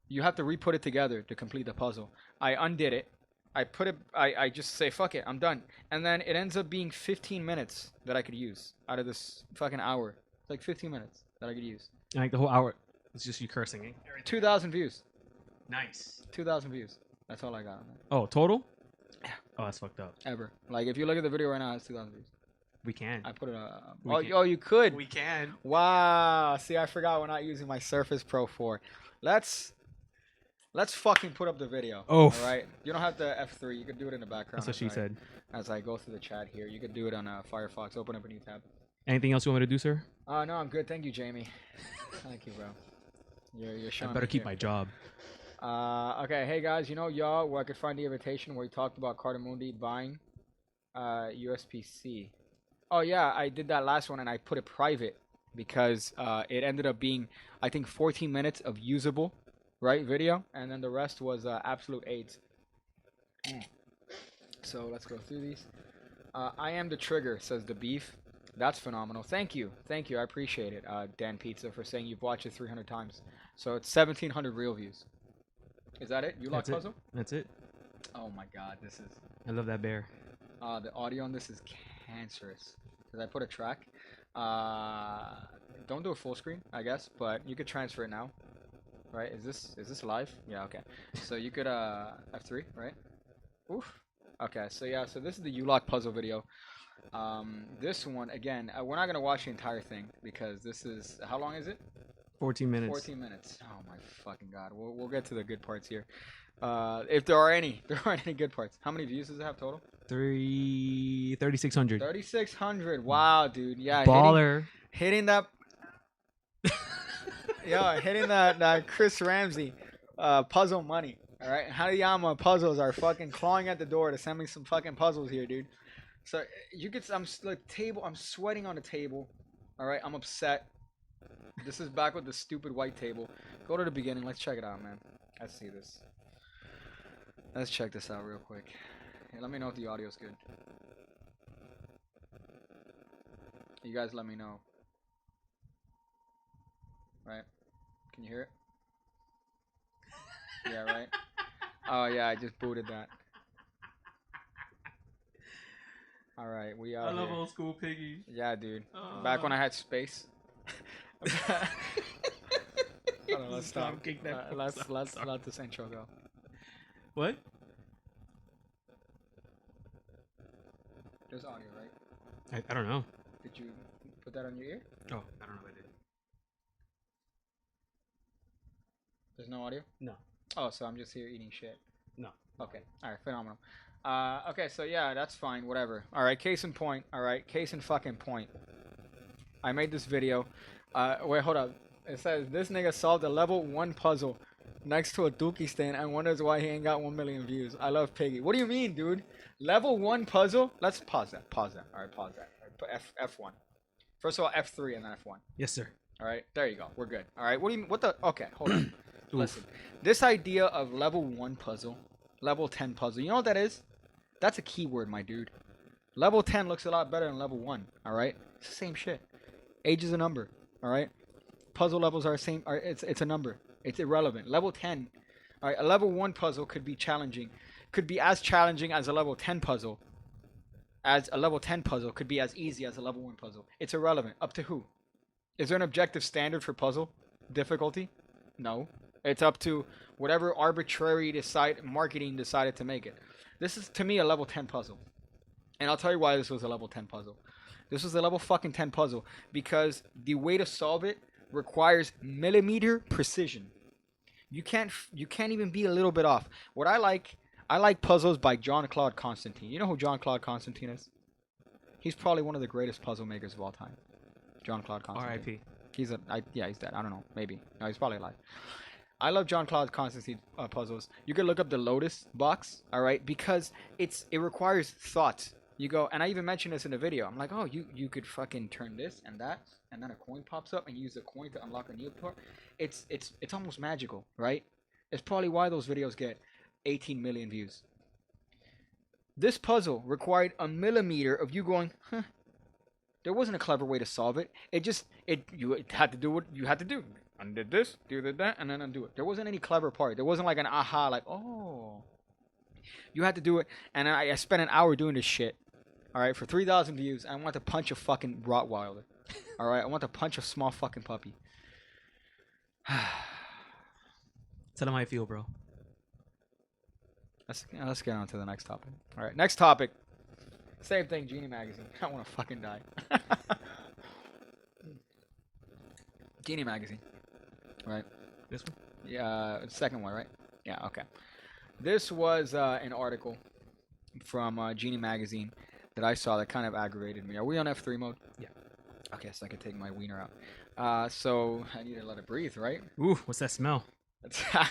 You have to re-put it together to complete the puzzle. I undid it. I just say, fuck it, I'm done. And then it ends up being 15 minutes that I could use out of this fucking hour. It's like 15 minutes that I could use. Like the whole hour, it's just you cursing. Eh? 2,000 views. Nice. 2,000 views. That's all I got on that. Oh, total? Yeah. Oh, that's fucked up. Ever. Like, if you look at the video right now, it's 2,000 views. We can. I put it Oh, you could. We can. Wow. See, I forgot we're not using my Surface Pro 4. Let's fucking put up the video. Oh. All right. You don't have to F3. You could do it in the background. That's what she said. As I go through the chat here, you could do it on Firefox. Open up a new tab. Anything else you want me to do, sir? No, I'm good. Thank you, Jamie. Thank you, bro. You're showing. I better keep my job. Okay. Hey guys, y'all, where I could find the invitation where you talked about Cartamundi buying USPC. Oh yeah, I did that last one and I put it private because it ended up being, I think, 14 minutes of usable, right, video, and then the rest was absolute AIDS. So let's go through these. I am the trigger, says the beef. That's phenomenal. Thank you. I appreciate it, Dan Pizza, for saying you've watched it 300 times. So it's 1,700 real views. Is that it? You like puzzle? That's it. Oh my god, this is. I love that bear. The audio on this is cancerous. Cause I put a track. Don't do a full screen, I guess, but you could transfer it now. Right? Is this live? Yeah. Okay. So you could F3, right? Oof. Okay. So yeah. So this is the U-Lock puzzle video. This one again. We're not gonna watch the entire thing because this is, how long is it? 14 minutes. 14 minutes. Oh my fucking god. We'll get to the good parts here. If there are any, good parts. How many views does it have total? 3,600. 3,600. Wow, dude. Yeah. Baller. Hitting that. Yeah, hitting that Chris Ramsey puzzle money. All right, Hanayama puzzles are fucking clawing at the door to send me some fucking puzzles here, dude. So you get, I'm sweating on the table. All right, I'm upset. This is back with the stupid white table. Go to the beginning. Let's check it out, man. Let's see this. Let's check this out real quick. Hey, let me know if the audio's good. You guys let me know. Right? Can you hear it? Yeah, right? Oh, yeah, I just booted that. Alright, we out I love here. old school Piggy. Yeah, dude. Back when I had space. Hold on, let's stop. Let's let this intro go. What? There's audio, right? I don't know. Did you put that on your ear? Oh, I don't know if I did. There's no audio? No. Oh, so I'm just here eating shit. No. Okay. All right. Phenomenal. Okay. So yeah, that's fine. Whatever. All right. Case in point. All right. Case in fucking point. I made this video. Wait, hold up. It says this nigga solved a level 1 puzzle next to a dookie stand and wonders why he ain't got 1 million views. I love Piggy. What do you mean, dude? Level 1 puzzle? Let's pause that. All right. Pause that. All right, put F1. First of all, F3 and then F1. Yes, sir. All right. There you go. We're good. All right. What do you mean? What the? Okay. Hold on. Listen, this idea of level 1 puzzle, level 10 puzzle, you know what that is? That's a keyword, my dude. Level 10 looks a lot better than level 1, alright? It's the same shit. Age is a number, alright? Puzzle levels are the same, it's a number. It's irrelevant. Level 10, alright, a level 1 puzzle could be challenging. Could be as challenging as a level 10 puzzle. As a level 10 puzzle could be as easy as a level 1 puzzle. It's irrelevant. Up to who? Is there an objective standard for puzzle difficulty? No. It's up to whatever arbitrary marketing decided to make it. This is, to me, a level 10 puzzle. And I'll tell you why this was a level 10 puzzle. This was a level fucking 10 puzzle because the way to solve it requires millimeter precision. You can't even be a little bit off. What I like puzzles by Jean-Claude Constantine. You know who Jean-Claude Constantine is? He's probably one of the greatest puzzle makers of all time. Jean-Claude Constantine. R.I.P. Yeah, he's dead. I don't know. Maybe. No, he's probably alive. I love Jean-Claude Constantine puzzles. You can look up the Lotus box, all right, because it requires thought. You go, and I even mentioned this in the video. I'm like, oh, you could fucking turn this and that, and then a coin pops up, and you use the coin to unlock a new part. It's almost magical, right? It's probably why those videos get 18 million views. This puzzle required a millimeter of you going, huh. There wasn't a clever way to solve it. You had to do what you had to do. Undid this, do that, and then undo it. There wasn't any clever part. There wasn't like an aha, like, oh. You had to do it, and I spent an hour doing this shit. All right, for 3,000 views, I want to punch a fucking Rottweiler. All right, I want to punch a small fucking puppy. Tell him how I feel, bro. Let's get on to the next topic. All right, next topic. Same thing, Genie Magazine. I want to fucking die. Genie Magazine. Right? This one? Yeah, second one, right? Yeah, okay. This was an article from Genie Magazine that I saw that kind of aggravated me. Are we on F3 mode? Yeah. Okay, so I can take my wiener out. So I need to let it breathe, right? Ooh, what's that smell? Okay,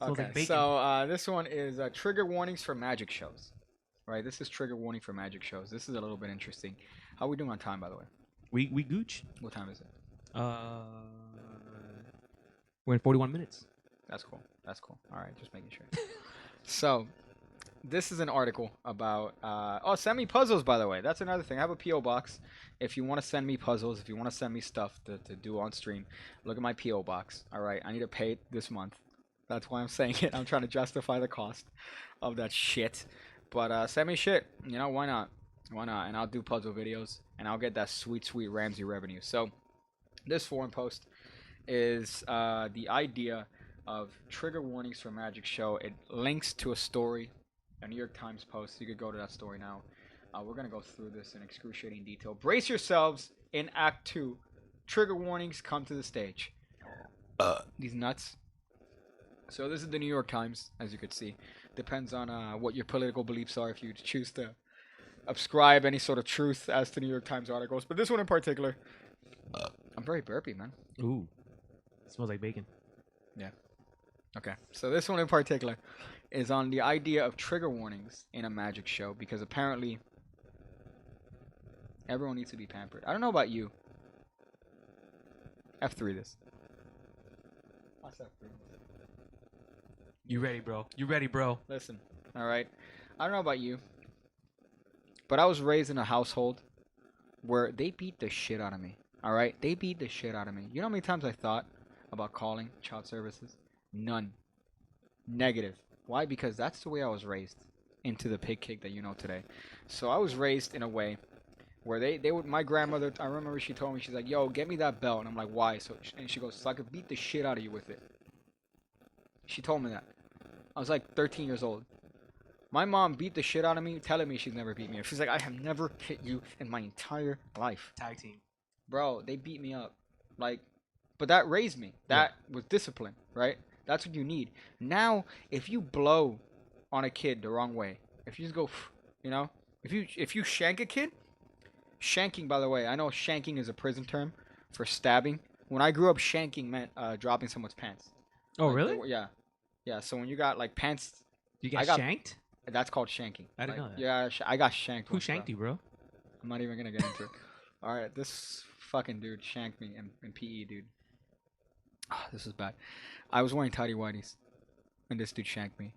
like bacon. so this one is trigger warnings for magic shows. Right, this is trigger warning for magic shows. This is a little bit interesting. How are we doing on time, by the way? We gooch. What time is it? We're in 41 minutes. That's cool. That's cool. All right, just making sure. So, this is an article about. Send me puzzles, by the way. That's another thing. I have a PO box. If you want to send me puzzles, if you want to send me stuff to do on stream, look at my PO box. All right, I need to pay it this month. That's why I'm saying it. I'm trying to justify the cost of that shit. But send me shit. You know, why not? Why not? And I'll do puzzle videos, and I'll get that sweet, sweet Ramsey revenue. So, this forum post is the idea of trigger warnings for magic show. It links to a story, a New York Times post. You could go to that story now. We're going to go through this in excruciating detail. Brace yourselves in Act 2. Trigger warnings come to the stage. These nuts. So this is the New York Times, as you could see. Depends on what your political beliefs are if you choose to ascribe any sort of truth as to New York Times articles. But this one in particular, I'm very burpy, man. Ooh, it smells like bacon. Yeah. Okay. So this one in particular is on the idea of trigger warnings in a magic show because apparently everyone needs to be pampered. I don't know about you. F3 this. What's F3? You ready, bro? You ready, bro? Listen, all right. I don't know about you, but I was raised in a household where they beat the shit out of me. All right, they beat the shit out of me. You know how many times I thought about calling child services? None. Negative. Why? Because that's the way I was raised into the PigCake that you know today. So I was raised in a way where they would. My grandmother, I remember she told me, she's like, "Yo, get me that belt," and I'm like, "Why?" And she goes, "So I could beat the shit out of you with it." She told me that. I was like 13 years old. My mom beat the shit out of me, telling me she's never beat me up. She's like, I have never hit you in my entire life. Tag team. Bro, they beat me up. Like, but that raised me. That was discipline, right? That's what you need. Now, if you blow on a kid the wrong way, if you just go, you know, if you shank a kid, shanking, by the way, I know shanking is a prison term for stabbing. When I grew up, shanking meant dropping someone's pants. Oh, Like, really? Yeah. Yeah, so when you got like pants, You got shanked? that's called shanking. I didn't know that. Yeah, I got shanked. Who once, shanked bro. you, bro? I'm not even gonna get into it. All right, this fucking dude shanked me in PE, dude. This is bad. I was wearing tidy whities, and this dude shanked me.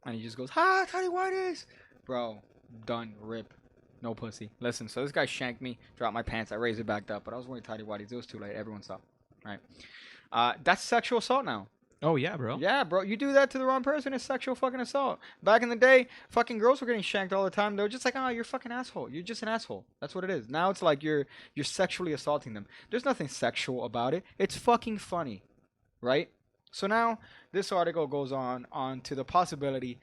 And he just goes, "Ha, tidy whities, bro." Done. Rip. No pussy. Listen, so this guy shanked me, dropped my pants. I raised it back up, but I was wearing tidy whities. It was too late. Everyone saw. All right. That's sexual assault now. Oh, yeah, bro. Yeah, bro. You do that to the wrong person, it's sexual fucking assault. Back in the day, fucking girls were getting shanked all the time. They were just like, oh, you're a fucking asshole. You're just an asshole. That's what it is. Now it's like you're sexually assaulting them. There's nothing sexual about it. It's fucking funny, right? So now this article goes on to the possibility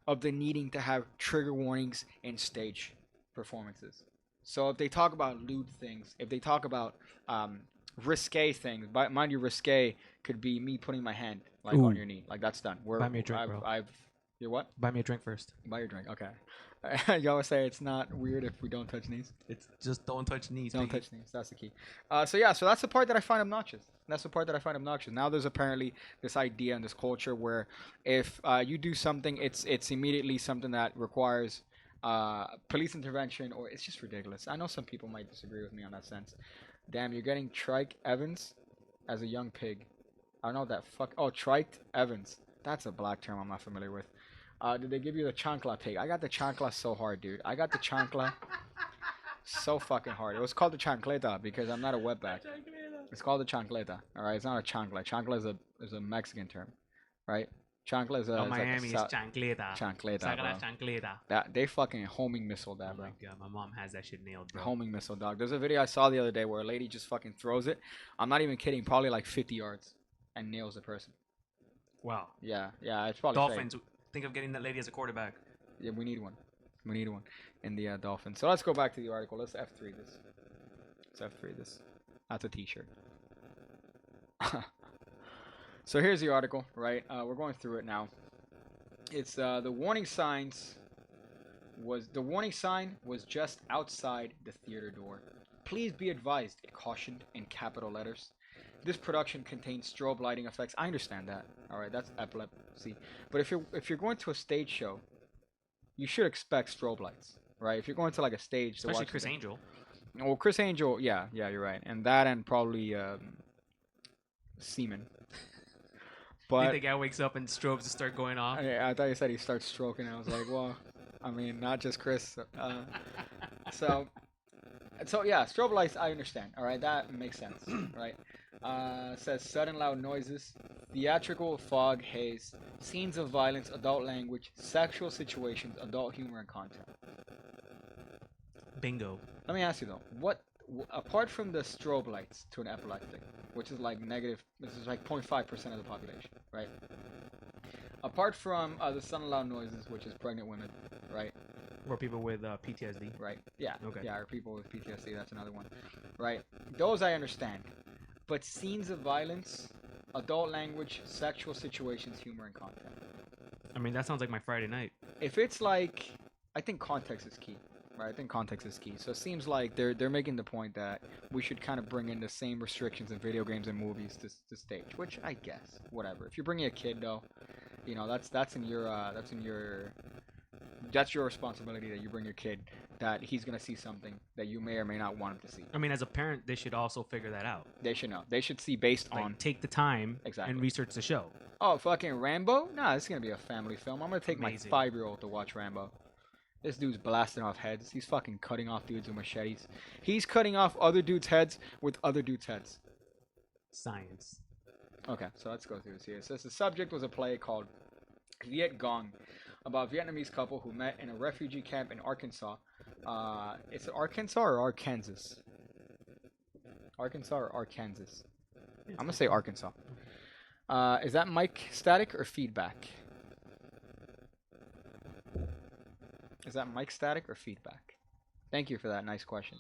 of the needing to have trigger warnings in stage performances. So if they talk about lewd things, if they talk about risque things. But mind you, risque could be me putting my hand like Ooh. on your knee, like that's done. Buy me a drink, bro. I've you're what? Buy me a drink first. Buy your drink. Okay. You always say it's not weird if we don't touch knees. It's just don't touch knees. Don't Piggy. touch knees. That's the key. So yeah, so that's the part that I find obnoxious. That's the part that I find obnoxious. Now there's apparently this idea and this culture where if you do something, it's immediately something that requires police intervention, or it's just ridiculous. I know some people might disagree with me on that sense. Damn, you're getting Trike Evans as a young pig. I don't know what that fuck. Oh, Trike Evans. That's a black term I'm not familiar with. Did they give you the chancla pig? I got the chancla so hard, dude. I got the chancla so fucking hard. It was called the chancleta because I'm not a wetback. It's called the chancleta. All right, it's not a chancla. Chancla is a Mexican term, right? Chancla is a. Oh, is Miami like is chancleta. chancleta, Saca la bro. chancleta. That they fucking homing missile that, Oh bro. my god, my mom has that shit nailed, bro. Homing missile, dog. There's a video I saw the other day where a lady just fucking throws it. I'm not even kidding. Probably like 50 yards, and nails the person. Wow. Yeah, it's probably Dolphins. fake. Think of getting that lady as a quarterback. Yeah, we need one. We need one in the Dolphins. So let's go back to the article. Let's F3 this. Let's F3 this. That's a T-shirt. So here's the article, right? We're going through it now. It's the warning sign was just outside the theater door. Please be advised, it cautioned in capital letters. This production contains strobe lighting effects. I understand that. All right, that's epilepsy. But if you're going to a stage show, you should expect strobe lights, right? If you're going to like a stage, Especially to watch Chris Angel. Well, Chris Angel, yeah, you're right, and that, and probably semen. But The guy wakes up and strobes to start going off. I thought you said he starts stroking. I was like, well, I mean, not just Chris. So yeah, strobe lights, I understand. All right, that makes sense, right? Says sudden loud noises, theatrical fog, haze, scenes of violence, adult language, sexual situations, adult humor, and content. Bingo. Let me ask you though, apart from the strobe lights to an epileptic, which is like negative, this is like 0.5% of the population, right? Apart from the sudden loud noises, which is pregnant women, right? Or people with PTSD. Right. Yeah. Okay. Yeah, or people with PTSD. That's another one. Right. Those I understand, but scenes of violence, adult language, sexual situations, humor, and content. I mean, that sounds like my Friday night. If it's like, I think context is key. Right. I think context is key. So it seems like they're making the point that we should kind of bring in the same restrictions in video games and movies to stage, which I guess whatever. If you're bringing a kid though, you know that's your responsibility that you bring your kid, that he's gonna see something that you may or may not want him to see. I mean, as a parent, they should also figure that out. They should know. They should see based Like, on. take the time Exactly. and research the show. Oh, fucking Rambo? Nah, this is gonna be a family film. I'm gonna take Amazing. my 5-year-old to watch Rambo. This dude's blasting off heads. He's fucking cutting off dudes with machetes. He's cutting off other dudes' heads with other dudes' heads. Science. Okay, so let's go through this here. It says the subject was a play called Viet Gong, about a Vietnamese couple who met in a refugee camp in Arkansas. It's Arkansas or Arkansas? Arkansas or Arkansas? I'm gonna say Arkansas. Is that mic static or feedback? Is that mic static or feedback? Thank you for that nice question.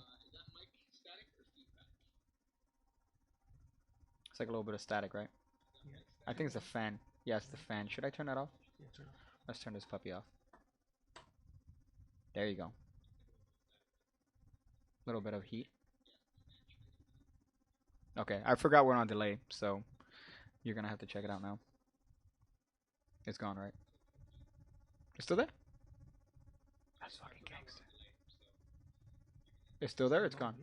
It's like a little bit of static, right? I think it's the fan. Yeah, it's the fan. Should I turn that off? Let's turn this puppy off. There you go. Little bit of heat. Okay, I forgot we're on delay, so you're gonna have to check it out now. It's gone, right? It's still there? That's fucking gangster. It's still there? It's gone.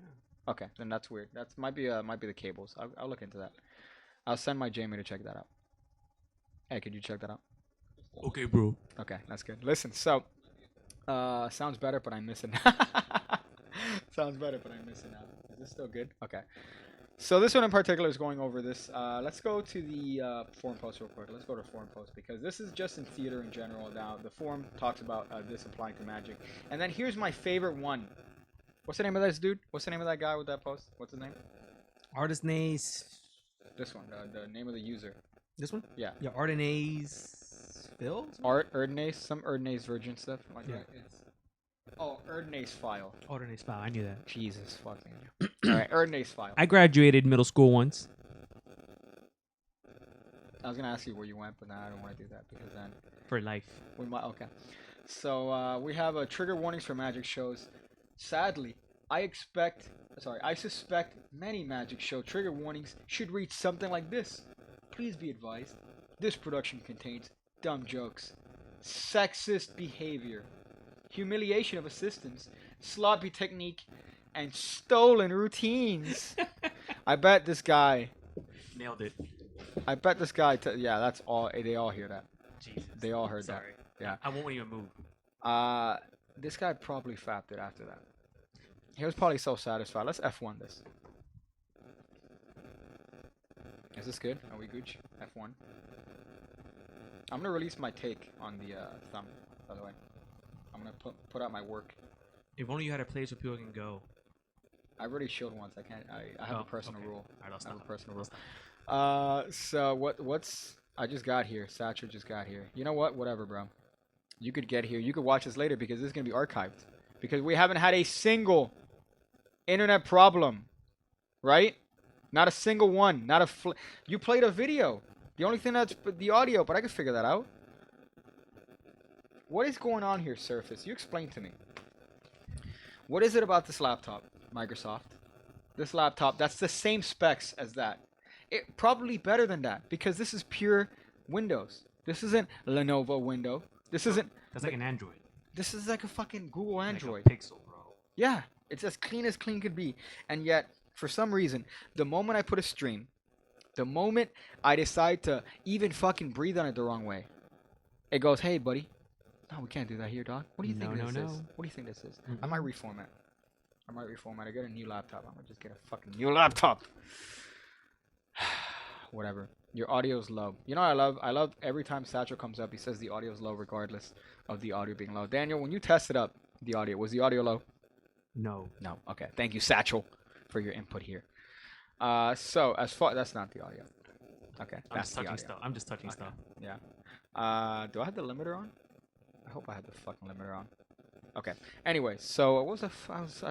Okay, then that's weird. That might be the cables. I'll look into that. I'll send my Jamie to check that out. Hey, could you check that out? Okay, bro. Okay, that's good. Listen, so sounds better, but I'm missing. Sounds better, but I'm missing out. Is this still good? Okay. So this one in particular is going over this. Let's go to the forum post real quick. Let's go to forum post because this is just in theater in general. Now the forum talks about this applying to magic, and then here's my favorite one. What's the name of this dude? What's the name of that guy with that post? What's his name? Artist Nays. This one. The name of the user. This one? Yeah. Yeah, Ardenays Phil? Art Erdnace, some Erdnace Virgin stuff like that. Oh, Erdnase file. Ordinary spell. I knew that. Jesus fucking. All right, Erdnase file. I graduated middle school once. I was gonna ask you where you went, but now I don't want to do that because then For life. we might. Okay. So we have trigger warnings for magic shows. Sadly, I suspect many magic show trigger warnings should read something like this. Please be advised, this production contains dumb jokes, sexist behavior, humiliation of assistants, sloppy technique, and stolen routines. I bet this guy. Nailed it. I bet this guy. Yeah, that's all. They all hear that. Jesus. They all heard Sorry. that. Yeah. I won't even move. This guy probably fapped it after that. He was probably so satisfied. Let's F1 this. Is this good? Are we Gooch? F1. I'm gonna release my take on the thumb. By the way, I'm gonna put out my work. If only you had a place where people can go. I already showed once. I can't. I have a personal rule. Alright, I'll I have stop. a personal rule. So what's I just got here. Satchel just got here. You know what? Whatever, bro. You could get here. You could watch this later because this is gonna be archived. Because we haven't had a single internet problem, right? Not a single one. Not a. You played a video. The only thing that's the audio, but I can figure that out. What is going on here, Surface? You explain to me. What is it about this laptop, Microsoft? This laptop that's the same specs as that. It probably better than that because this is pure Windows. This isn't Lenovo window. This isn't. That's like an Android. This is like a fucking Google Android. Like a Pixel, bro. Yeah, it's as clean could be. And yet, for some reason, the moment I put a stream, the moment I decide to even fucking breathe on it the wrong way, it goes, "Hey, buddy, no, we can't do that here, dog. What do you think this is? What do you think this is?" I might reformat. I get a new laptop. I'm gonna just get a fucking new laptop. Whatever. Your audio's low. You know what I love every time Satchel comes up, he says the audio's low regardless of the audio being low. Daniel, when you tested up the audio, was the audio low? No. No. Okay. Thank you, Satchel, for your input here. So as far that's not the audio. Okay. I'm That's just the touching audio. stuff. I'm just touching Okay. stuff. Yeah. Do I have the limiter on? I hope I have the fucking limiter on. Okay. Anyway, so what was I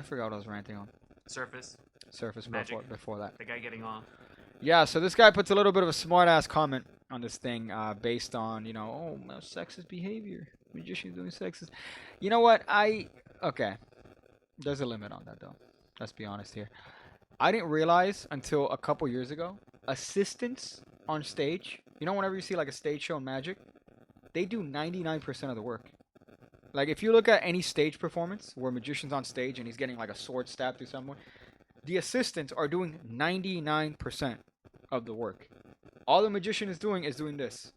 forgot what I was ranting on. Surface. Surface Magic. before that. The guy getting off. Yeah, so this guy puts a little bit of a smart ass comment on this thing based on, sexist behavior. Magicians doing sexist. You know what? Okay. There's a limit on that though. Let's be honest here. I didn't realize until a couple years ago, assistants on stage, whenever you see like a stage show in Magic, they do 99% of the work. Like if you look at any stage performance where a magician's on stage and he's getting like a sword stabbed through someone, the assistants are doing 99% of the work. All the magician is doing this.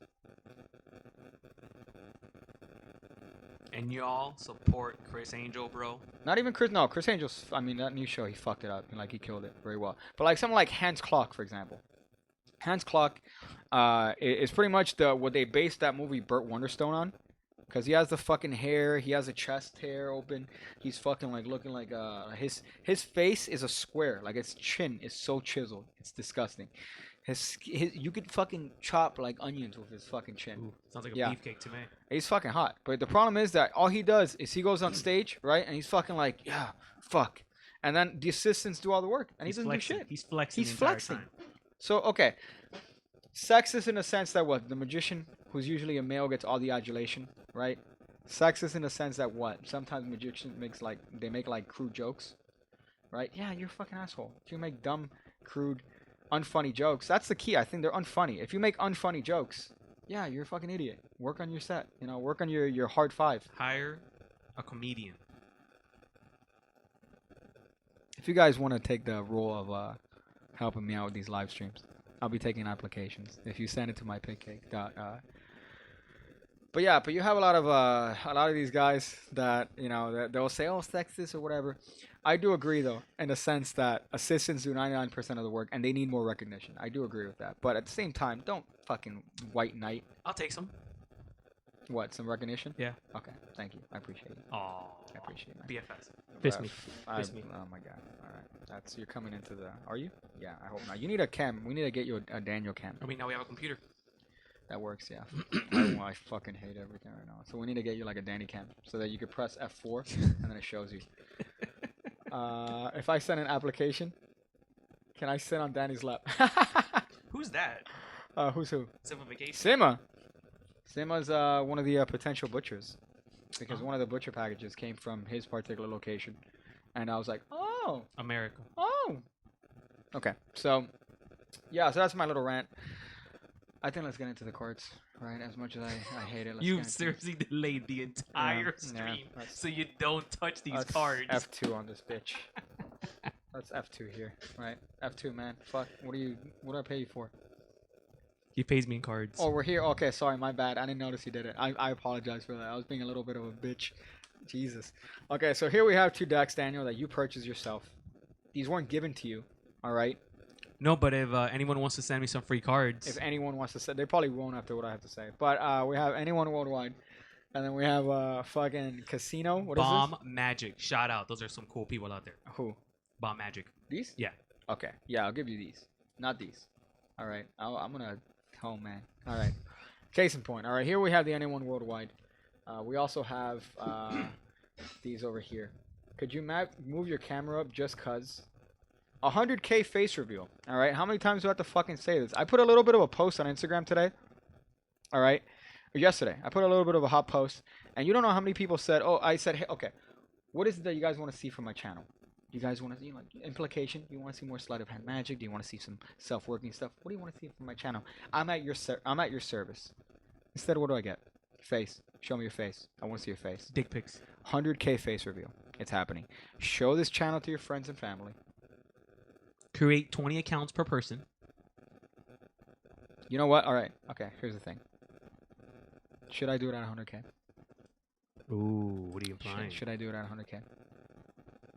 And y'all support Chris Angel, bro. Not even Chris. No, Chris Angel's. I mean, that new show, he fucked it up. Like he killed it very well. But like someone like Hans Klock, for example. Hans Klock, is pretty much what they based that movie Burt Wonderstone on. Cause he has the fucking hair, he has a chest hair open. He's fucking like looking like his face is a square. Like his chin is so chiseled, it's disgusting. His you could fucking chop like onions with his fucking chin. Ooh, sounds like a Yeah. beefcake to me. He's fucking hot. But the problem is that all he does is he goes on stage, right? And he's fucking like, yeah, fuck. And then the assistants do all the work. And he doesn't flexing. do shit. He's flexing. He's the entire flexing. time. So, okay. Sexist in the sense that what? The magician, who's usually a male, gets all the adulation, right? Sexist in the sense that what? Sometimes magicians make like crude jokes, right? Yeah, you're a fucking asshole. If you make dumb, crude, unfunny jokes, that's the key. I think they're unfunny. If you make unfunny jokes, yeah, you're a fucking idiot. Work on your set. Work on your hard five. Hire a comedian. If you guys want to take the role of helping me out with these live streams, I'll be taking applications. If you send it to my PigCake. But you have a lot of these guys that that they'll say, "Oh, sexist" or whatever. I do agree though, in the sense that assistants do 99% of the work and they need more recognition. I do agree with that. But at the same time, don't fucking white knight. I'll take some. What? Some recognition? Yeah. Okay. Thank you. I appreciate it. Oh. I appreciate it. BFS. Fist Fist me. Fist me. Oh my god. All right. You're coming into the. Are you? Yeah. I hope not. You need a cam. We need to get you a Daniel cam. I mean, now we have a computer. That works, yeah. I fucking hate everything right now. So we need to get you like a Danny cam so that you could press F4 and then it shows you. If I send an application, can I sit on Danny's lap? Who's that? Who's who? Simplification. Sima. Sima's one of the potential butchers because one of the butcher packages came from his particular location, and I was like, oh, America. oh. Okay, so yeah, so that's my little rant. I think let's get into the cards, right? As much as I hate it, let's You've get into it. seriously delayed the entire stream so you don't touch these cards. F2 on this bitch. That's F2 here, right? F2, man. Fuck. What do I pay you for? He pays me in cards. Oh, we're here. Okay, sorry, my bad. I didn't notice he did it. I apologize for that. I was being a little bit of a bitch. Jesus. Okay, so here we have 2 decks, Daniel, that you purchased yourself. These weren't given to you, all right? No, but if anyone wants to send me some free cards. If anyone wants to say, they probably won't after what I have to say. But we have anyone worldwide, and then we have fucking casino. What is Bomb Magic. Shout out. Those are some cool people out there. this? Who? Bomb Magic. These? Yeah. Okay. Yeah, I'll give you these. Not these. All right. I'm gonna. Oh man. All right. Case in point. All right. Here we have the anyone worldwide. We also have these over here. Could you move your camera up just cause? 100K face reveal. All right. How many times do I have to fucking say this? I put a little bit of a post on Instagram today. All right. Or yesterday. I put a little bit of a hot post, and you don't know how many people said, "Oh, I said, hey, okay, what is it that you guys want to see from my channel? You guys want to see like implication? You want to see more sleight of hand magic? Do you want to see some self-working stuff? What do you want to see from my channel? I'm at your service. Instead, what do I get? Face. Show me your face. I want to see your face. Dick pics. 100K face reveal. It's happening. Show this channel to your friends and family. Create 20 accounts per person. You know what? All right. Okay. Here's the thing. Should I do it at 100K? Ooh, what are you implying? Should I do it at 100K?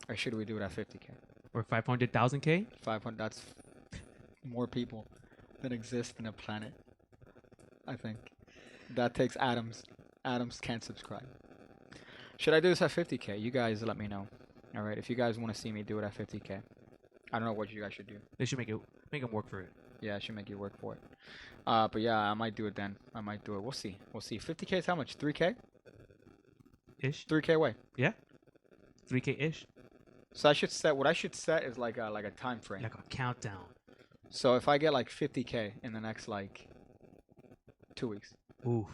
Or should we do it at 50K? Or 500,000K? 500. That's more people than exist in a planet. I think that takes atoms. Atoms can't subscribe. Should I do this at 50K? You guys let me know. All right. If you guys want to see me do it at 50K, I don't know what you guys should do. They should make them work for it. Yeah, I should make you work for it. But yeah, I might do it then. I might do it. We'll see. We'll see. 50K is how much? 3K? Ish. 3K away. Yeah. 3K ish. So I should set. What I should set is like a time frame. Like a countdown. So if I get like 50K in the next like 2 weeks. Oof.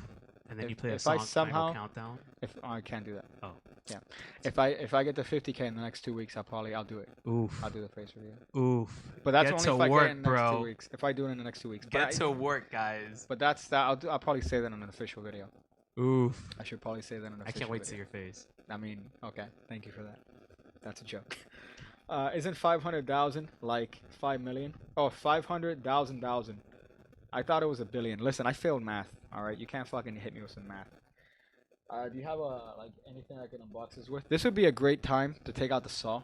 And then If- you play a if song I somehow- countdown. I can't do that. Oh. Yeah. If I get to 50K in the next 2 weeks, I'll do it. Oof. I'll do the face review. Oof. But that's Get only if if I work, get it in the next bro. 2 weeks. If I do it in the next 2 weeks. Get to work, guys. But that's that. I'll probably say that in an official video. Oof. I should probably say that in an I official can't wait to see video. your face. I mean, okay. Thank you for that. That's a joke. Isn't 500,000 like 5 million? Oh, 500,000. I thought it was a billion. Listen, I failed math. All right, you can't fucking hit me with some math. Do you have like anything I can unbox this with? This would be a great time to take out the saw.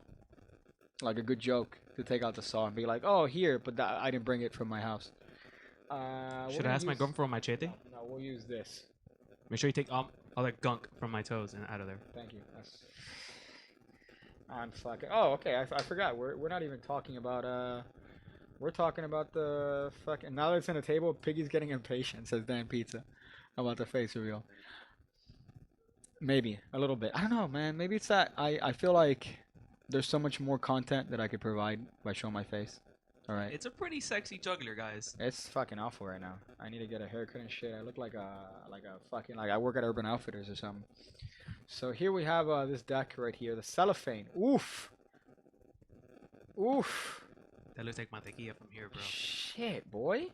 Like a good joke to take out the saw and be like, "Oh, here," but I didn't bring it from my house. Should I ask my girlfriend for my machete? No, we'll use this. Make sure you take all the gunk from my toes and out of there. Thank you. I'm fucking. Oh, okay. I forgot. We're not even talking about We're talking about the fucking. Now that it's on the table, Piggy's getting impatient. Says Dan Pizza about the face reveal. Maybe a little bit. I don't know, man. Maybe it's that I feel like there's so much more content that I could provide by showing my face. All right. It's a pretty sexy juggler, guys. It's fucking awful right now. I need to get a haircut and shit. I look like a fucking I work at Urban Outfitters or something. So here we have this deck right here, the cellophane. Oof. Oof. That looks like mantequilla from here, bro. Shit, boy.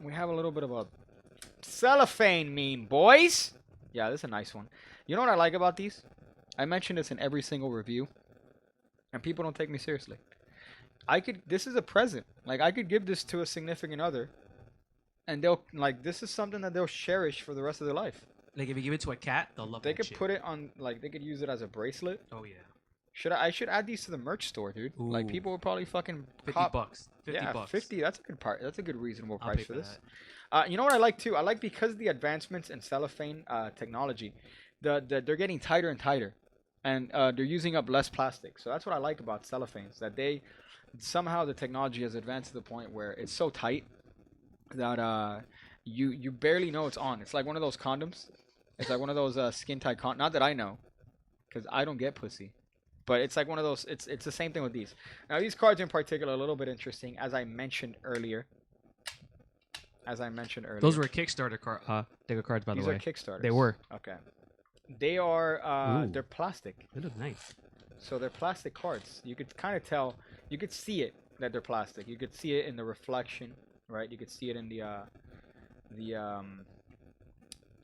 We have a little bit of a cellophane meme, boys. Yeah, this is a nice one. You know what I like about these? I mention this in every single review, and people don't take me seriously. This is a present. Like, I could give this to a significant other, and they'll, like, this is something that they'll cherish for the rest of their life. Like if you give it to a cat, they'll love They that could shit. put it on, like, they could use it as a bracelet. Oh yeah. I should add these to the merch store, dude. Like, Ooh. people would probably fucking 50 cop. bucks. 50 Yeah, bucks. 50. That's a good part. That's a good reasonable I'll price pay for for this. You know what I like too? I like because of the advancements in cellophane technology, they're getting tighter and tighter, and they're using up less plastic. So that's what I like about cellophanes. That somehow the technology has advanced to the point where it's so tight that you barely know it's on. It's like one of those condoms. It's like one of those skin tight Not that I know, because I don't get pussy. But it's like one of those. It's the same thing with these. Now these cards in particular are a little bit interesting, as I mentioned earlier. Those were Kickstarter deck of cards, by the These way. are Kickstarters. They were. Okay. They are. Ooh. They're plastic. They look nice. So they're plastic cards. You could kind of tell. You could see it that they're plastic. You could see it in the reflection, right? You could see it in the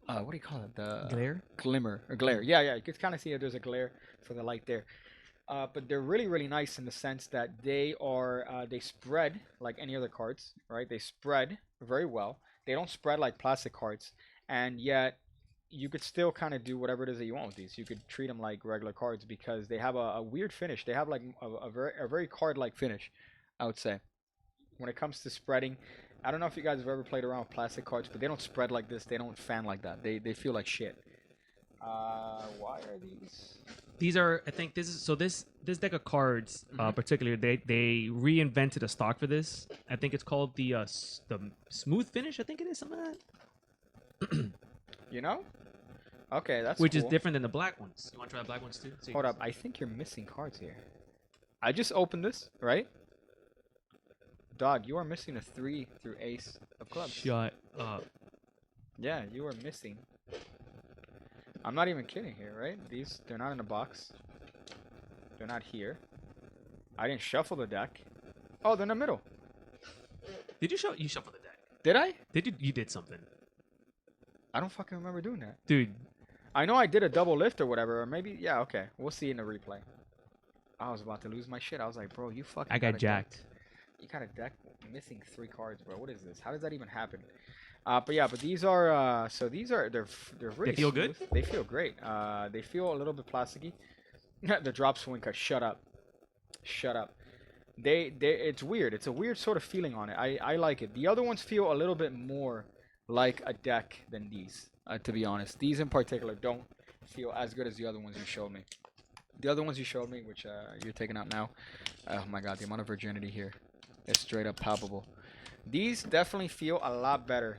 what do you call it? The Glare? Glimmer or glare. Yeah, yeah. You could kind of see that there's a glare for the light there. But they're really, really nice in the sense that they spread like any other cards, right? They spread very well. They don't spread like plastic cards, and yet you could still kind of do whatever it is that you want with these. You could treat them like regular cards because they have a weird finish. They have like a very card-like finish, I would say. When it comes to spreading, I don't know if you guys have ever played around with plastic cards, but they don't spread like this. They don't fan like that. They feel like shit. Why are these? These are, I think, this deck of cards, particularly, they reinvented a stock for this. I think it's called the smooth finish. I think it is something like that. You know? Okay, that's which cool. is different than the black ones. You want to try the black ones too? So Hold up, I think you're missing cards here. I just opened this, right? Dog, you are missing a 3 through ace of clubs. Shut up. Yeah, you are missing. I'm not even kidding here, right? They're not in the box. They're not here. I didn't shuffle the deck. Oh, they're in the middle. Did you shuffle the deck? Did I? You did something. I don't fucking remember doing that. Dude. I know I did a double lift or whatever, or maybe, yeah, okay. We'll see in the replay. I was about to lose my shit. I was like, bro, you fucking I got jacked. Deck. You got a deck missing 3 cards, bro. What is this? How does that even happen? But yeah, but these are, they're really They feel smooth. good? They feel great. They feel a little bit plasticky. The drop swing cut. Shut up. Shut up. It's weird. It's a weird sort of feeling on it. I like it. The other ones feel a little bit more like a deck than these, to be honest. These in particular don't feel as good as the other ones you showed me. The other ones you showed me, which you're taking out now, oh my god, the amount of virginity here is straight up palpable. These definitely feel a lot better.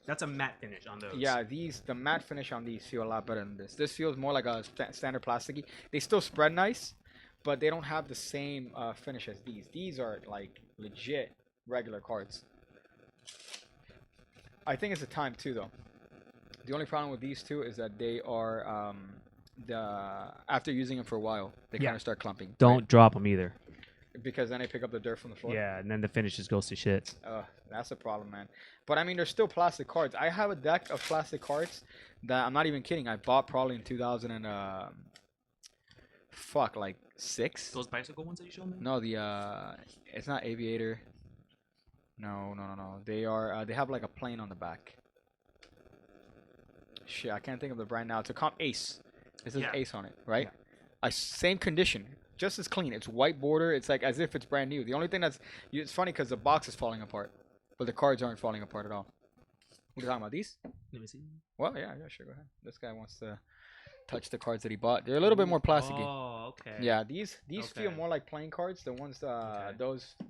That's a matte finish on those. Yeah, the matte finish on these feel a lot better than this. This feels more like a standard plasticky. They still spread nice, but they don't have the same finish as these. These are like legit regular cards. I think it's the time too, though. The only problem with these two is that they are after using them for a while, they kind of start clumping. Don't drop them either. Because then they pick up the dirt from the floor. Yeah, and then the finish just goes to shit. That's a problem, man. But I mean, they're still plastic cards. I have a deck of plastic cards that I'm not even kidding. I bought probably in 2000 and like 6. Those bicycle ones that you showed me? No, it's not Aviator. No. They are. They have like a plane on the back. Shit, I can't think of the brand now. It's a Ace. It says Ace on it, right? Yeah. Same condition, just as clean. It's white border. It's like as if it's brand new. The only thing it's funny because the box is falling apart, but the cards aren't falling apart at all. What are you talking about? These? Let me see. Well, yeah, sure. Go ahead. This guy wants to touch the cards that he bought. They're a little bit more plasticky. Oh, okay. Yeah, these feel more like playing cards. The ones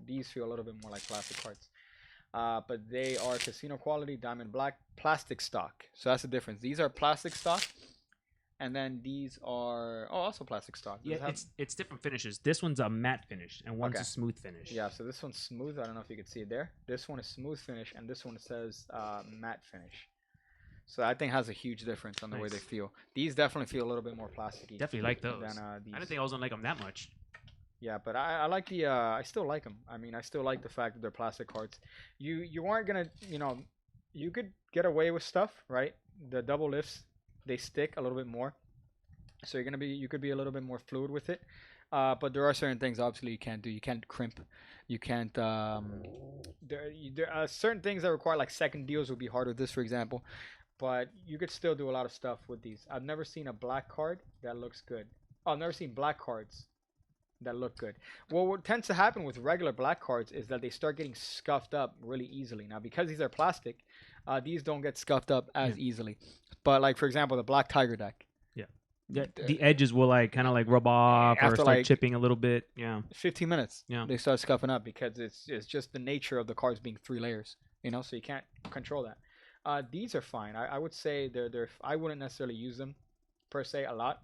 these feel a little bit more like plastic cards. But they are casino quality, diamond black, plastic stock. So that's the difference. These are plastic stock, and then these are also plastic stock. Yeah, it's different finishes. This one's a matte finish, and one's a smooth finish. Yeah, so this one's smooth. I don't know if you can see it there. This one is smooth finish, and this one says matte finish. So I think has a huge difference on the way they feel. These definitely feel a little bit more plasticky. Definitely like those. Than, I didn't think I was gonna like them that much. Yeah, but I like the I still like them. I mean, I still like the fact that they're plastic cards. You aren't gonna, you could get away with stuff, right? The double lifts, they stick a little bit more, so you could be a little bit more fluid with it. But there are certain things obviously you can't do. You can't crimp. You can't. There are certain things that require like second deals would be hard with this, for example. But you could still do a lot of stuff with these. I've never seen a black card that looks good. Oh, I've never seen black cards that look good. Well, what tends to happen with regular black cards is that they start getting scuffed up really easily. Now, because these are plastic, these don't get scuffed up as easily. But like, for example, the Black Tiger deck. Yeah, the edges will kind of rub off or start chipping a little bit. Yeah, 15 minutes. Yeah, they start scuffing up because it's just the nature of the cards being 3 layers. You know, so you can't control that. These are fine. I would say they're I wouldn't necessarily use them per se a lot,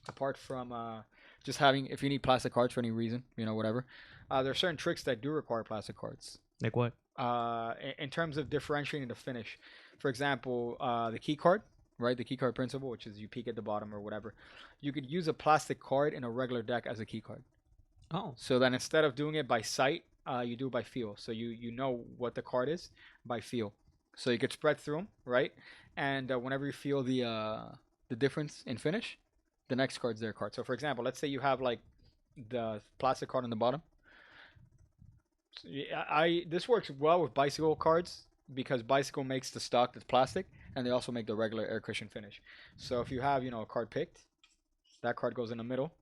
apart from just having if you need plastic cards for any reason, you know, whatever. There are certain tricks that do require plastic cards. Like what? In terms of differentiating the finish. For example, the key card, right? The key card principle, which is you peek at the bottom or whatever. You could use a plastic card in a regular deck as a key card. Oh, So then instead of doing it by sight, you do it by feel. So you know what the card is by feel. So you could spread through them, right? And whenever you feel the difference in finish, the next card's their card. So for example, let's say you have like the plastic card on the bottom. I this works well with bicycle cards because bicycle makes the stock that's plastic, and they also make the regular air cushion finish. So if you have a card picked, that card goes in the middle,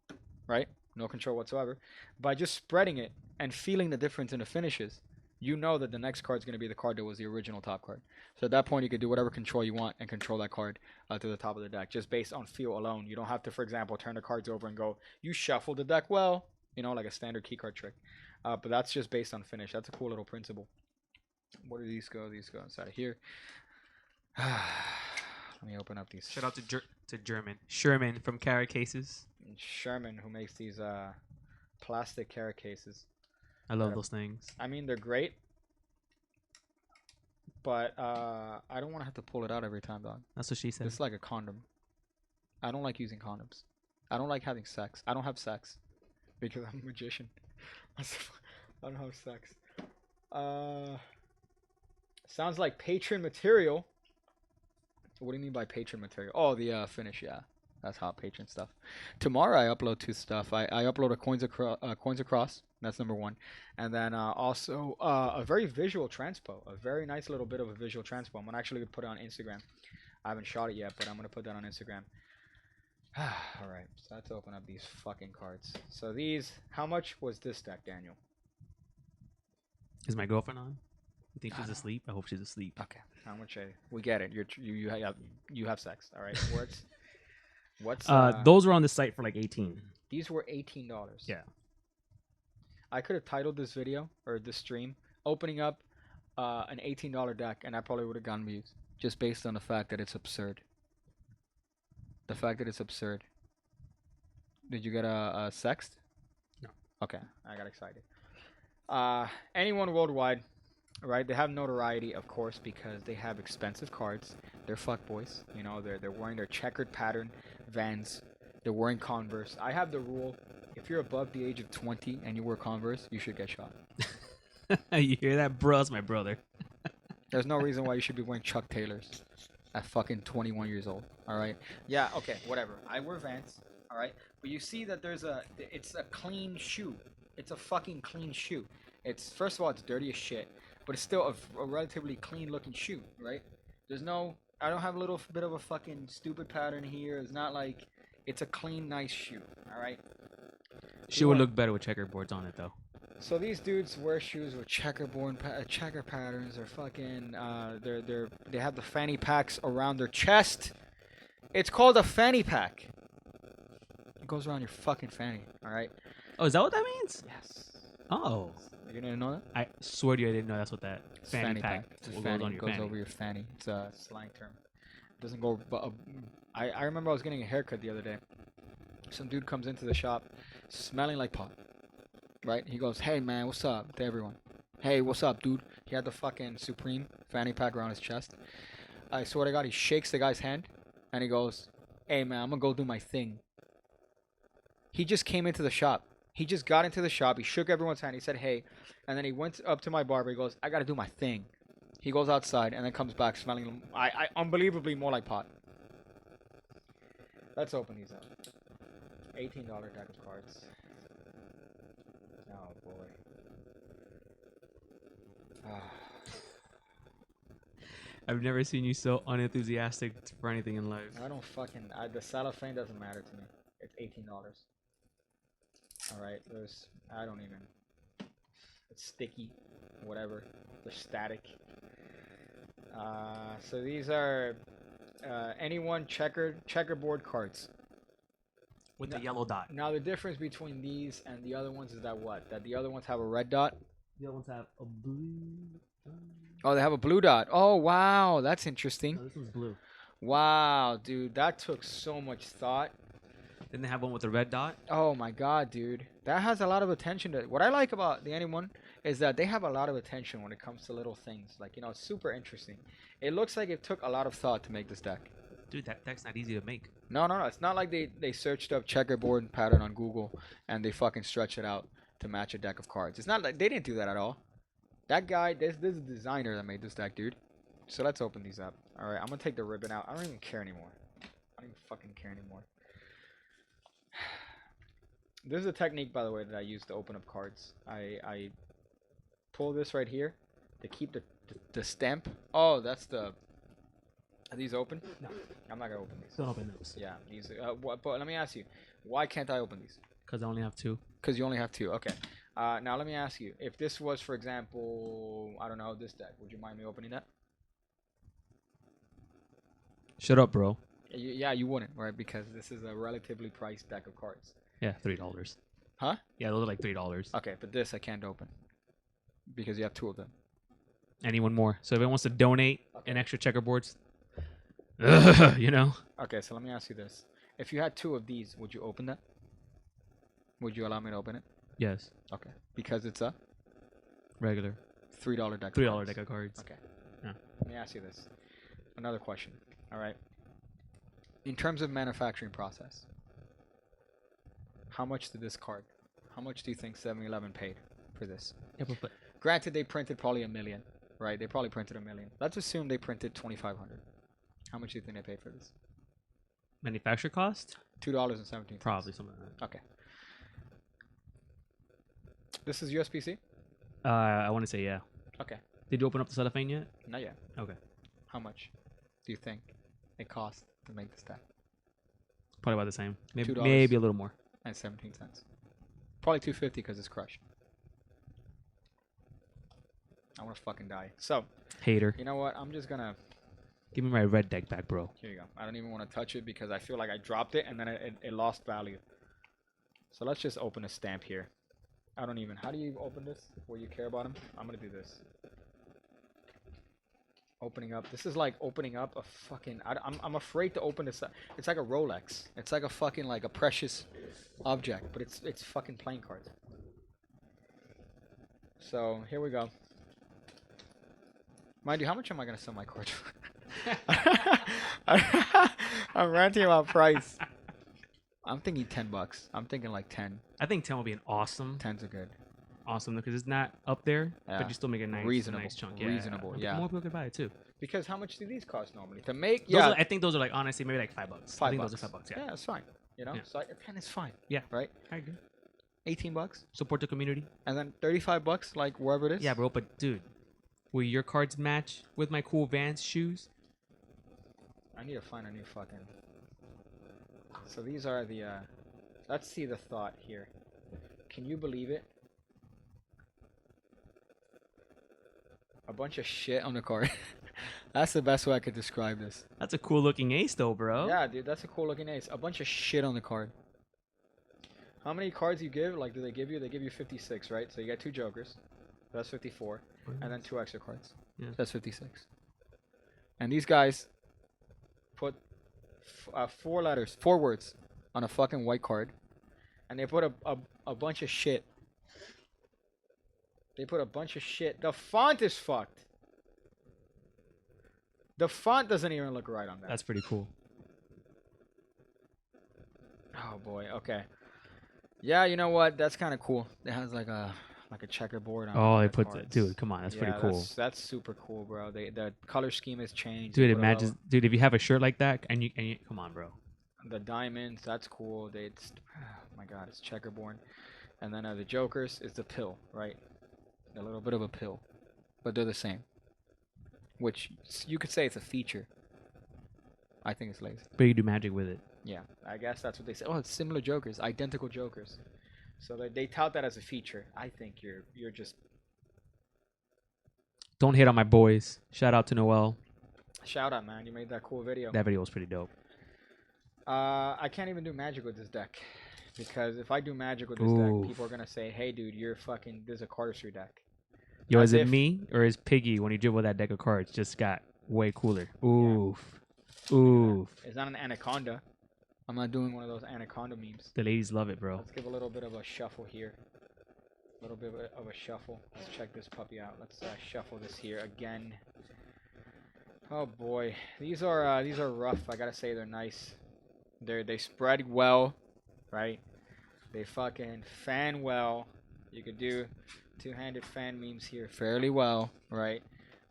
right? No control whatsoever. By just spreading it and feeling the difference in the finishes, you know that the next card is going to be the card that was the original top card. So at that point, you could do whatever control you want and control that card to the top of the deck, just based on feel alone. You don't have to, for example, turn the cards over and go, you shuffled the deck well, like a standard keycard trick. But that's just based on finish. That's a cool little principle. Where do these go? These go inside of here. Let me open up these. shout out to German Sherman from Carrot Cases. Sherman, who makes these plastic carrot cases. I love those things. I mean, they're great, but I don't want to have to pull it out every time, dog. That's what she said. It's like a condom. I don't like using condoms. I don't like having sex. I don't have sex because I'm a magician. I don't have sex. Sounds like patron material. What do you mean by patron material? Oh, the finish, yeah. That's hot patron stuff. Tomorrow I upload two stuff. I upload a Coins Across. That's number one. And then also a very visual transpo. A very nice little bit of a visual transpo. I'm actually going to put it on Instagram. I haven't shot it yet, but I'm going to put that on Instagram. Alright, so let's open up these fucking cards. So these, how much was this deck, Daniel? Is my girlfriend on? You think she's asleep? I hope she's asleep. Okay, how much? We get it. You have sex. All right. What's those were on the site for like 18. These were $18. Yeah. I could have titled this video or this stream opening up an $18 deck, and I probably would have gotten views just based on the fact that it's absurd. The fact that it's absurd. Did you get a sext? No. Okay, I got excited. Anyone worldwide, right? They have notoriety, of course, because they have expensive cards. They're fuckboys. They're wearing their checkered pattern Vans. They're wearing Converse. I have the rule: if you're above the age of 20 and you wear Converse, you should get shot. You hear that, bro? It's my brother. There's no reason why you should be wearing Chuck Taylors at fucking 21 years old. All right? Yeah. Okay. Whatever. I wear Vans. All right. But you see that it's a clean shoe. It's a fucking clean shoe. It's first of all, it's dirty as shit, but it's still a relatively clean looking shoe, right? I don't have a little bit of a fucking stupid pattern here. It's not like it's a clean, nice shoe. All right. She would look better with checkerboards on it, though. So these dudes wear shoes with checker patterns. They're fucking. They have the fanny packs around their chest. It's called a fanny pack. It goes around your fucking fanny. All right. Oh, is that what that means? Yes. Oh. You didn't know that? I swear to you, I didn't know that's what that fanny pack It's a fanny. It goes over your fanny. It's a slang term. It doesn't go. I remember I was getting a haircut the other day. Some dude comes into the shop, smelling like pot. Right? He goes, "Hey man, what's up?" to everyone. "Hey, what's up, dude?" He had the fucking Supreme fanny pack around his chest. I swear to God, he shakes the guy's hand, and he goes, "Hey man, I'm gonna go do my thing." He just came into the shop. He just got into the shop. He shook everyone's hand. He said, "Hey," and then he went up to my barber. He goes, "I gotta do my thing." He goes outside and then comes back smelling, unbelievably more like pot. Let's open these up. $18 deck of cards. Oh boy. I've never seen you so unenthusiastic for anything in life. I don't fucking. The cellophane doesn't matter to me. It's $18. All right. I don't even. It's sticky, whatever. They're static. So these are anyone checkerboard cards. With the yellow dot. Now the difference between these and the other ones is that the other ones have a red dot. The other ones have a blue. Oh, they have a blue dot. Oh, wow. That's interesting. No, this one's blue. Wow, dude. That took so much thought. Then they have one with a red dot. Oh my god, dude. That has a lot of attention to it. What I like about the anyone is that they have a lot of attention when it comes to little things. Like, you know, it's super interesting. It looks like it took a lot of thought to make this deck. Dude, that deck's not easy to make. No, no, no. It's not like they searched up checkerboard pattern on Google and they fucking stretch it out to match a deck of cards. It's not like they didn't do that at all. That guy, this is a designer that made this deck, dude. So let's open these up. All right, I'm gonna take the ribbon out. I don't even care anymore. I don't even fucking care anymore. This is a technique, by the way, that I use to open up cards. I pull this right here to keep the stamp. Oh, that's the. Are these open? No. I'm not gonna open these. Don't open those. Yeah, these. But let me ask you, why can't I open these? Because I only have 2. Because you only have 2. Okay. Now let me ask you, if this was, for example, I don't know, this deck, would you mind me opening that? Shut up, bro. Yeah, you wouldn't, right? Because this is a relatively priced deck of cards. Yeah, $3. Huh? Yeah, those are like $3. Okay, but this I can't open because you have 2 of them. Anyone more? So if anyone wants to donate an extra checkerboards, you know. Okay, so let me ask you this: if you had 2 of these, would you open that? Would you allow me to open it? Yes. Okay, because it's a Regular. $3 deck. $3 deck of cards. Okay. Yeah. Let me ask you this. Another question. All right. In terms of manufacturing process, how much did this card? How much do you think 7-Eleven paid for this? Yeah, but Granted, they printed probably 1 million, right? They probably printed 1 million. Let's assume they printed 2,500. How much do you think they paid for this? manufacturer cost? $2.17. Probably something like that. Okay. This is USB-C? I want to say yeah. Okay. Did you open up the cellophane yet? Not yet. Okay. How much do you think it cost to make this deck? Probably about the same. Maybe $2. maybe a little more. And 17 cents. Probably 250 because it's crushed. I want to fucking die. So, Hater. you know what? I'm just gonna. Give me my red deck back, bro. Here you go. I don't even want to touch it because I feel like I dropped it and then it lost value. So let's just open a stamp here. I don't even. How do you open this? Where you care about them? I'm gonna do this. Opening up. This is like opening up a fucking. I'm afraid to open this up. It's like a Rolex. It's like a fucking like a precious object, but it's fucking playing cards. So here we go. Mind you, how much am I gonna sell my cards for? I'm ranting about price. I'm thinking $10. I'm thinking like 10. I think 10 will be an awesome, 10's are good. awesome because it's not up there, Yeah. but you still make a nice, Reasonable. nice chunk. Reasonable, yeah. More people could buy it too. Because how much do these cost normally to make? Those Yeah, are, I think those are like honestly maybe like $5. I think $5. those are $5. Yeah. Yeah, it's fine. You know, Yeah. so like, 10 is fine. Yeah. Right. I agree. $18, Support the community. and then $35, like wherever it is. Yeah, bro. But dude, will your cards match with my cool Vans shoes? I need to find a new fucking. So these are the. Let's see the thought here. Can you believe it? A bunch of shit on the card. That's the best way I could describe this. That's a cool looking ace, though, bro. Yeah, dude, that's a cool looking ace. A bunch of shit on the card. How many cards you give? Like, do they give you? They give you 56, right? So you got 2 jokers. That's 54. And then 2 extra cards. Yeah. That's 56. And these guys put 4 letters, 4 words on a fucking white card. And they put a bunch of shit. They put a bunch of shit. The font is fucked. The font doesn't even look right on that. That's pretty cool. Oh boy. Okay. Yeah, you know what? That's kind of cool. It has like a checkerboard on. Oh, they the put cards. dude, come on, that's pretty cool. That's super cool, bro. The color scheme has changed. Dude, They put a imagine, little- dude, if you have a shirt like that and you come on, bro. the diamonds. That's cool. It's oh my god, it's checkerboard. And then the jokers is the pill, right? A little bit of a pill, but they're the same. Which you could say it's a feature. I think it's lazy. But you do magic with it. Yeah, I guess that's what they say. Oh, it's similar jokers, identical jokers. So they tout that as a feature. I think you're just. Don't hate on my boys. Shout out to Noel. Shout out, man! You made that cool video. That video was pretty dope. I can't even do magic with this deck because if I do magic with this Oof. deck, people are gonna say, "Hey, dude, you're fucking. This is a cardistry deck." Yo, As is it if, me or is Piggy when he dribbled that deck of cards just got way cooler? yeah, Oof. look at Oof. that. It's not an anaconda. I'm not doing one of those anaconda memes. The ladies love it, bro. Let's give a little bit of a shuffle here. A little bit of a shuffle. Let's check this puppy out. Let's shuffle this here again. Oh boy, these are rough. I gotta say they're nice. They spread well, right? They fucking fan well. You could do two-handed fan memes here fairly well, right?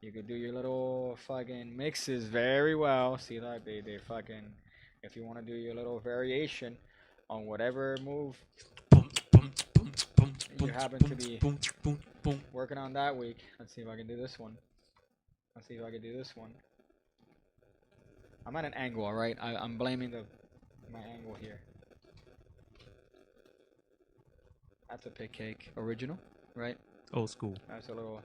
You could do your little fucking mixes very well. See that they fucking, if you want to do your little variation on whatever move you happen to be working on that week. Let's see if I can do this one. Let's see if I can do this one. I'm at an angle, alright? I'm blaming my angle here. That's a PigCake original, right? Old school. That's a little,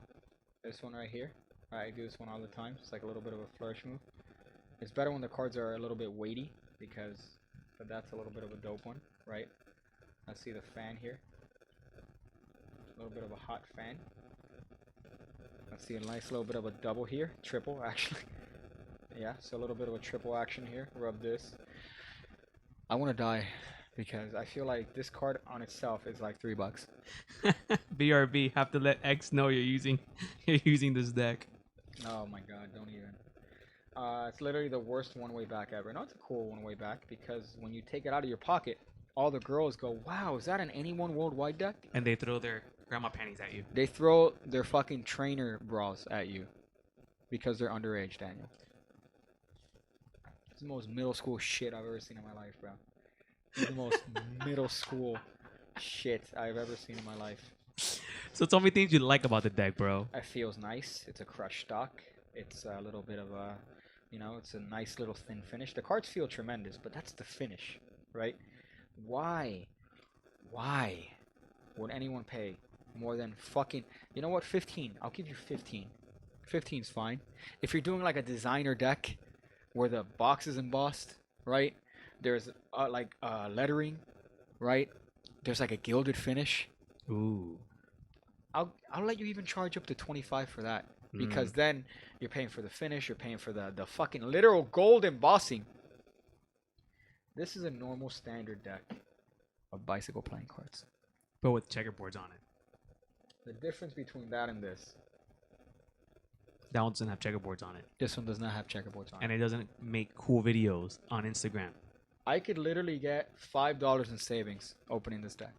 this one right here. I do this one all the time. It's like a little bit of a flourish move. It's better when the cards are a little bit weighty because that's a little bit of a dope one, right? Let's see the fan here. A little bit of a hot fan. Let's see a nice little bit of a double here. Triple, actually. Yeah, so a little bit of a triple action here. Rub this. I want to die because I feel like this card on itself is like $3. BRB, have to let X know you're using this deck. Oh my god, don't even. It's literally the worst one-way back ever. No, it's a cool one-way back because when you take it out of your pocket, all the girls go, wow, is that an anyone worldwide deck? And they throw their grandma panties at you. They throw their fucking trainer bras at you because they're underage, Daniel. It's the most middle school shit I've ever seen in my life, bro. It's the most middle school shit I've ever seen in my life. So tell me things you like about the deck, bro. It feels nice. It's a crushed stock. It's a little bit of a, you know, it's a nice little thin finish. The cards feel tremendous, but that's the finish, right? Why would anyone pay more than fucking, you know what, 15? I'll give you 15. 15's fine. If you're doing like a designer deck where the box is embossed, right? There's like lettering, right? There's like a gilded finish. Ooh. I'll let you even charge up to 25 for that because then you're paying for the finish, you're paying for the fucking literal gold embossing. This is a normal standard deck of bicycle playing cards. But with checkerboards on it. The difference between that and this That one doesn't have checkerboards on it. this one does not have checkerboards on And it. it doesn't make cool videos on Instagram. I could literally get $5 in savings opening this deck.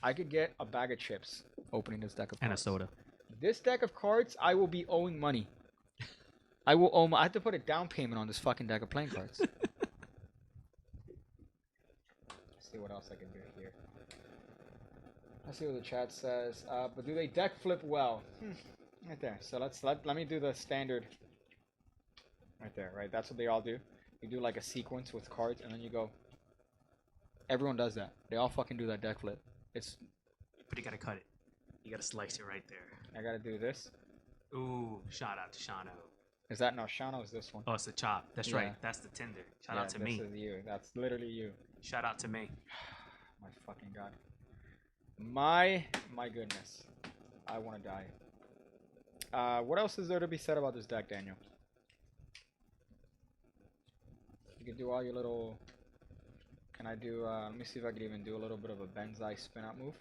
I could get a bag of chips opening this deck of cards. And a soda. This deck of cards, I will be owing money. I will owe. I have to put a down payment on this fucking deck of playing cards. Let's see what else I can do here. Let's see what the chat says. But do they deck flip well? Right there. So let me do the standard. Right there. Right. That's what they all do. You do like a sequence with cards, and then you go. Everyone does that. They all fucking do that deck flip. It's. But you gotta cut it. You gotta slice it right there. I gotta do this. Ooh, shout out to Shano. Is that no Shano? Is this one? Oh, it's the chop. That's Yeah. right. That's the Tinder. Shout out to this me. is you. That's literally you. Shout out to me. My fucking god. My goodness. I want to die. What else is there to be said about this deck, Daniel? You can do all your little... Can I do... let me see if I can even do a little bit of a Benzai spin-out move.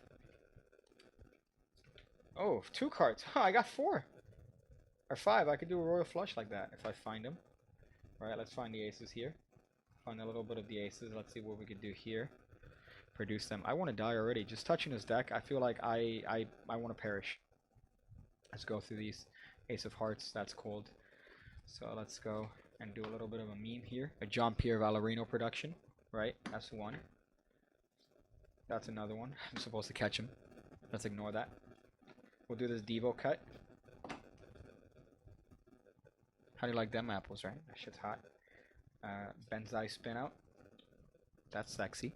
Oh, 2 cards. Huh, I got 4. Or 5. I could do a Royal Flush like that if I find them. Alright, let's find the aces here. Find a little bit of the aces. Let's see what we could do here. Produce them. I want to die already. Just touching this deck, I feel like I want to perish. Let's go through these. Ace of Hearts, that's cold. So let's go and do a little bit of a meme here. A John Pierre Valerino production, right? That's one. That's another one. I'm supposed to catch him. Let's ignore that. We'll do this Devo cut. How do you like them apples, right? That shit's hot. Benzai spin out. That's sexy.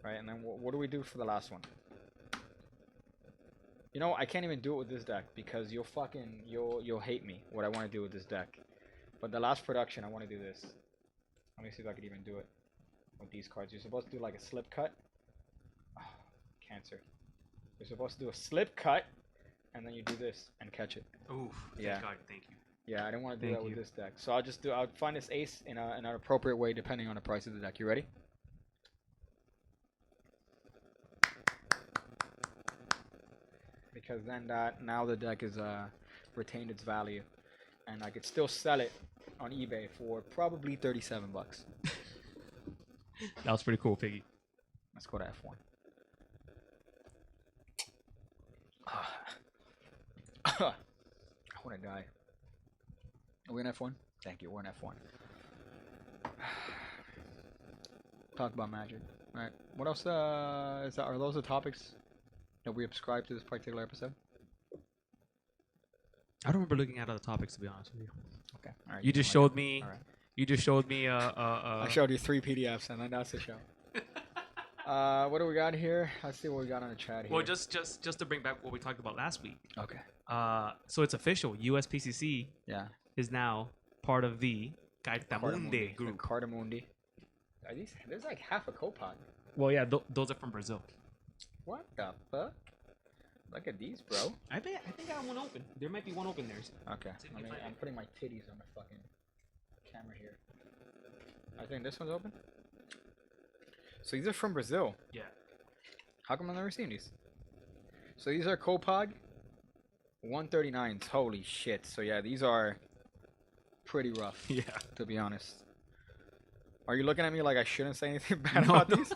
Right, and then what do we do for the last one? You know, I can't even do it with this deck because you'll hate me what I want to do with this deck. But the last production, I want to do this. Let me see if I could even do it with these cards. You're supposed to do like a slip cut. Oh, cancer. You're supposed to do a slip cut and then you do this and catch it. Oof. Yeah. God, thank you. Yeah, I didn't want to do Thank that with you. this deck. So I'll find this ace in an appropriate way depending on the price of the deck. You ready? Because then now the deck is retained its value, and I could still sell it on eBay for probably 37 bucks. That was pretty cool, Piggy. Let's go to F1. I want to die. Are we in F1? Thank you. We're in F1. Talk about Magic. All right. What else? Are those the topics that we subscribe to this particular episode? I don't remember looking at other topics, to be honest with you. Okay. All right. You just showed me. All right. You just showed me. I showed you 3 PDFs, and then that's the show. What do we got here? Let's see what we got on the chat here. Well, just to bring back what we talked about last week. Okay. So it's official. USPCC Yeah. is now part of the Cartamundi group. Cartamundi. Are these? There's like half a copod. Well, yeah, those are from Brazil. What the fuck? Look at these, bro. I think I have one open. There might be one open there. Okay. I'm putting my titties on the fucking camera here. I think this one's open. So these are from Brazil. Yeah. How come I've never seen these? So these are Copag 139s. Holy shit. So yeah, these are pretty rough. Yeah. To be honest. Are you looking at me like I shouldn't say anything bad No, about no. these?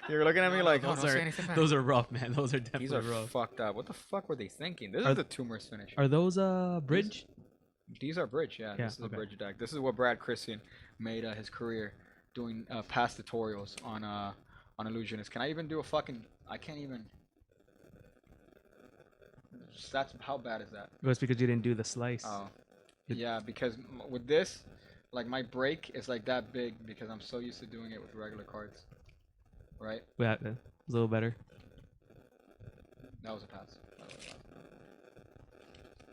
You're looking at me like, oh, those don't are say anything bad. those are rough, man. Those are definitely These are rough. fucked up. What the fuck were they thinking? This Are is the tumors finish. Are those bridge? These are bridge, yeah. Yeah, This is okay. a bridge deck. This is what Brad Christian made his career doing past tutorials on Illusionist. Can I even do a fucking? I can't even. That's how bad is that? It was because you didn't do the slice. Oh, It- yeah. Because with this, like my break is like that big because I'm so used to doing it with regular cards, right? Yeah, a little better. That was a pass.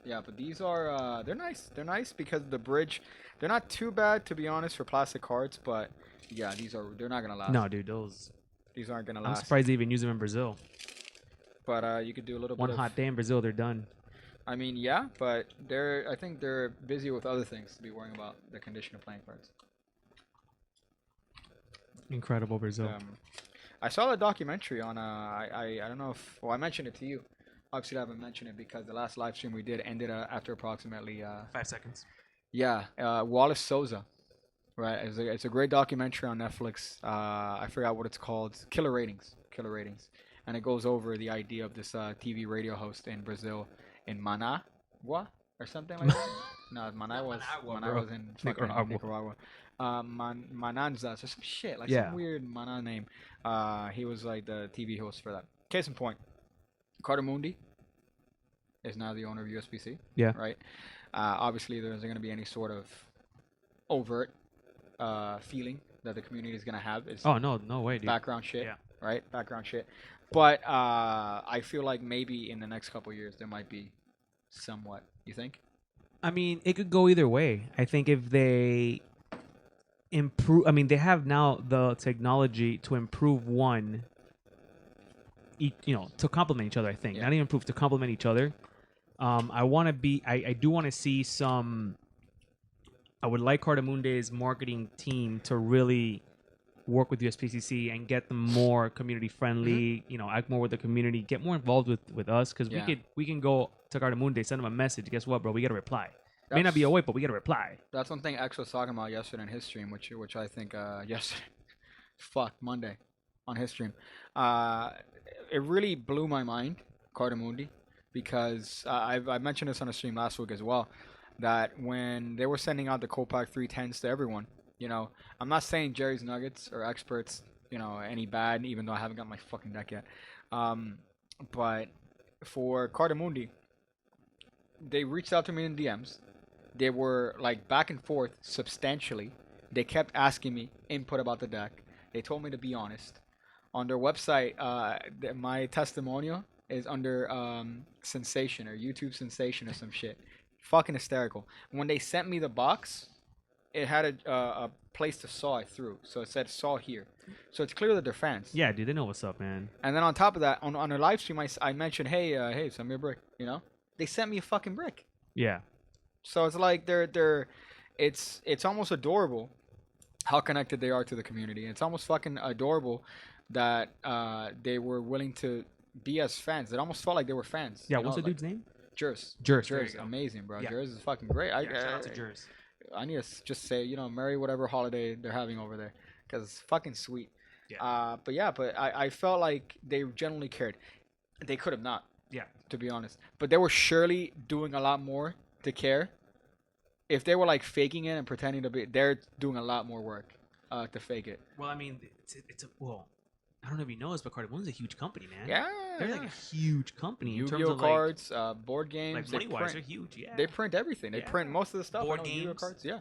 Yeah, but these are they're nice. They're nice because the bridge, they're not too bad to be honest for plastic cards, but yeah, they're not gonna last. No, dude, those. These aren't gonna I'm last. surprised they even use them in Brazil. But you could do a little One bit hot day in Brazil, they're done. I mean, yeah, but I think they're busy with other things to be worrying about the condition of playing cards. Incredible Brazil. I saw a documentary on I don't know if I mentioned it to you. Obviously, I haven't mentioned it because the last live stream we did ended after approximately 5 seconds. yeah, Wallace Souza, right? It's a great documentary on Netflix. I forgot what it's called. Killer Ratings, and it goes over the idea of this TV radio host in Brazil, in Managua or something like that. No, Managua was in fucking Nicaragua. Mananzas or some shit, like Yeah. some weird Mana name. He was like the TV host for that. Case in point, Cartamundi is now the owner of USPC. Yeah. Right. Obviously, there isn't going to be any sort of overt feeling that the community is going to have. It's Oh no way, dude. background shit. Yeah. Right. Background shit. But I feel like maybe in the next couple of years there might be somewhat. You think? I mean, it could go either way. I think if they improve, I mean, they have now the technology to improve one, to complement each other. I think Yeah. not even improve, to complement each other. I do want to see some. I would like Cartamundi's marketing team to really work with USPCC and get them more community friendly. Act more with the community, get more involved with us, because Yeah. we can go to Cartamundi, send them a message. Guess what, bro? We got to reply. May not be awake, but we got to reply. That's one thing X was talking about yesterday in his stream, which I think yesterday, Monday, on his stream. It really blew my mind, Cartamundi, because I mentioned this on a stream last week as well, that when they were sending out the Copac 310s to everyone, I'm not saying Jerry's Nuggets or experts, any bad, even though I haven't got my fucking deck yet. But for Cartamundi, they reached out to me in DMs. They were like back and forth substantially. They kept asking me input about the deck. They told me to be honest. On their website, my testimonial is under sensation or YouTube sensation or some shit. Fucking hysterical. When they sent me the box, it had a place to saw it through. So it said saw here. So it's clear that they're fans. Yeah, dude, they know what's up, man. And then on top of that, on a live stream, I mentioned, hey, send me a brick, they sent me a fucking brick. Yeah. So it's like it's almost adorable how connected they are to the community. It's almost fucking adorable that they were willing to be as fans. It almost felt like they were fans. Yeah. You know, What's the like dude's name? Jers. Jers. There you Jers, go. amazing, bro. Yeah. Jers is fucking great. Yeah. Shout out to Jers. I need to just say, merry whatever holiday they're having over there, because it's fucking sweet. Yeah. But I felt like they genuinely cared. They could have not, Yeah. to be honest. But they were surely doing a lot more to care. If they were like faking it and pretending to be, they're doing a lot more work to fake it. Well, I mean, it's a well. I don't know if you know this, but Cartamundi's a huge company, man. Yeah, They're like a huge company in terms Yu-Gi-Oh of cards, board games. like They money wise, print, they're huge. Yeah. they print everything. They Yeah. print most of the stuff. Board Yu-Gi-Oh games. cards. Yeah,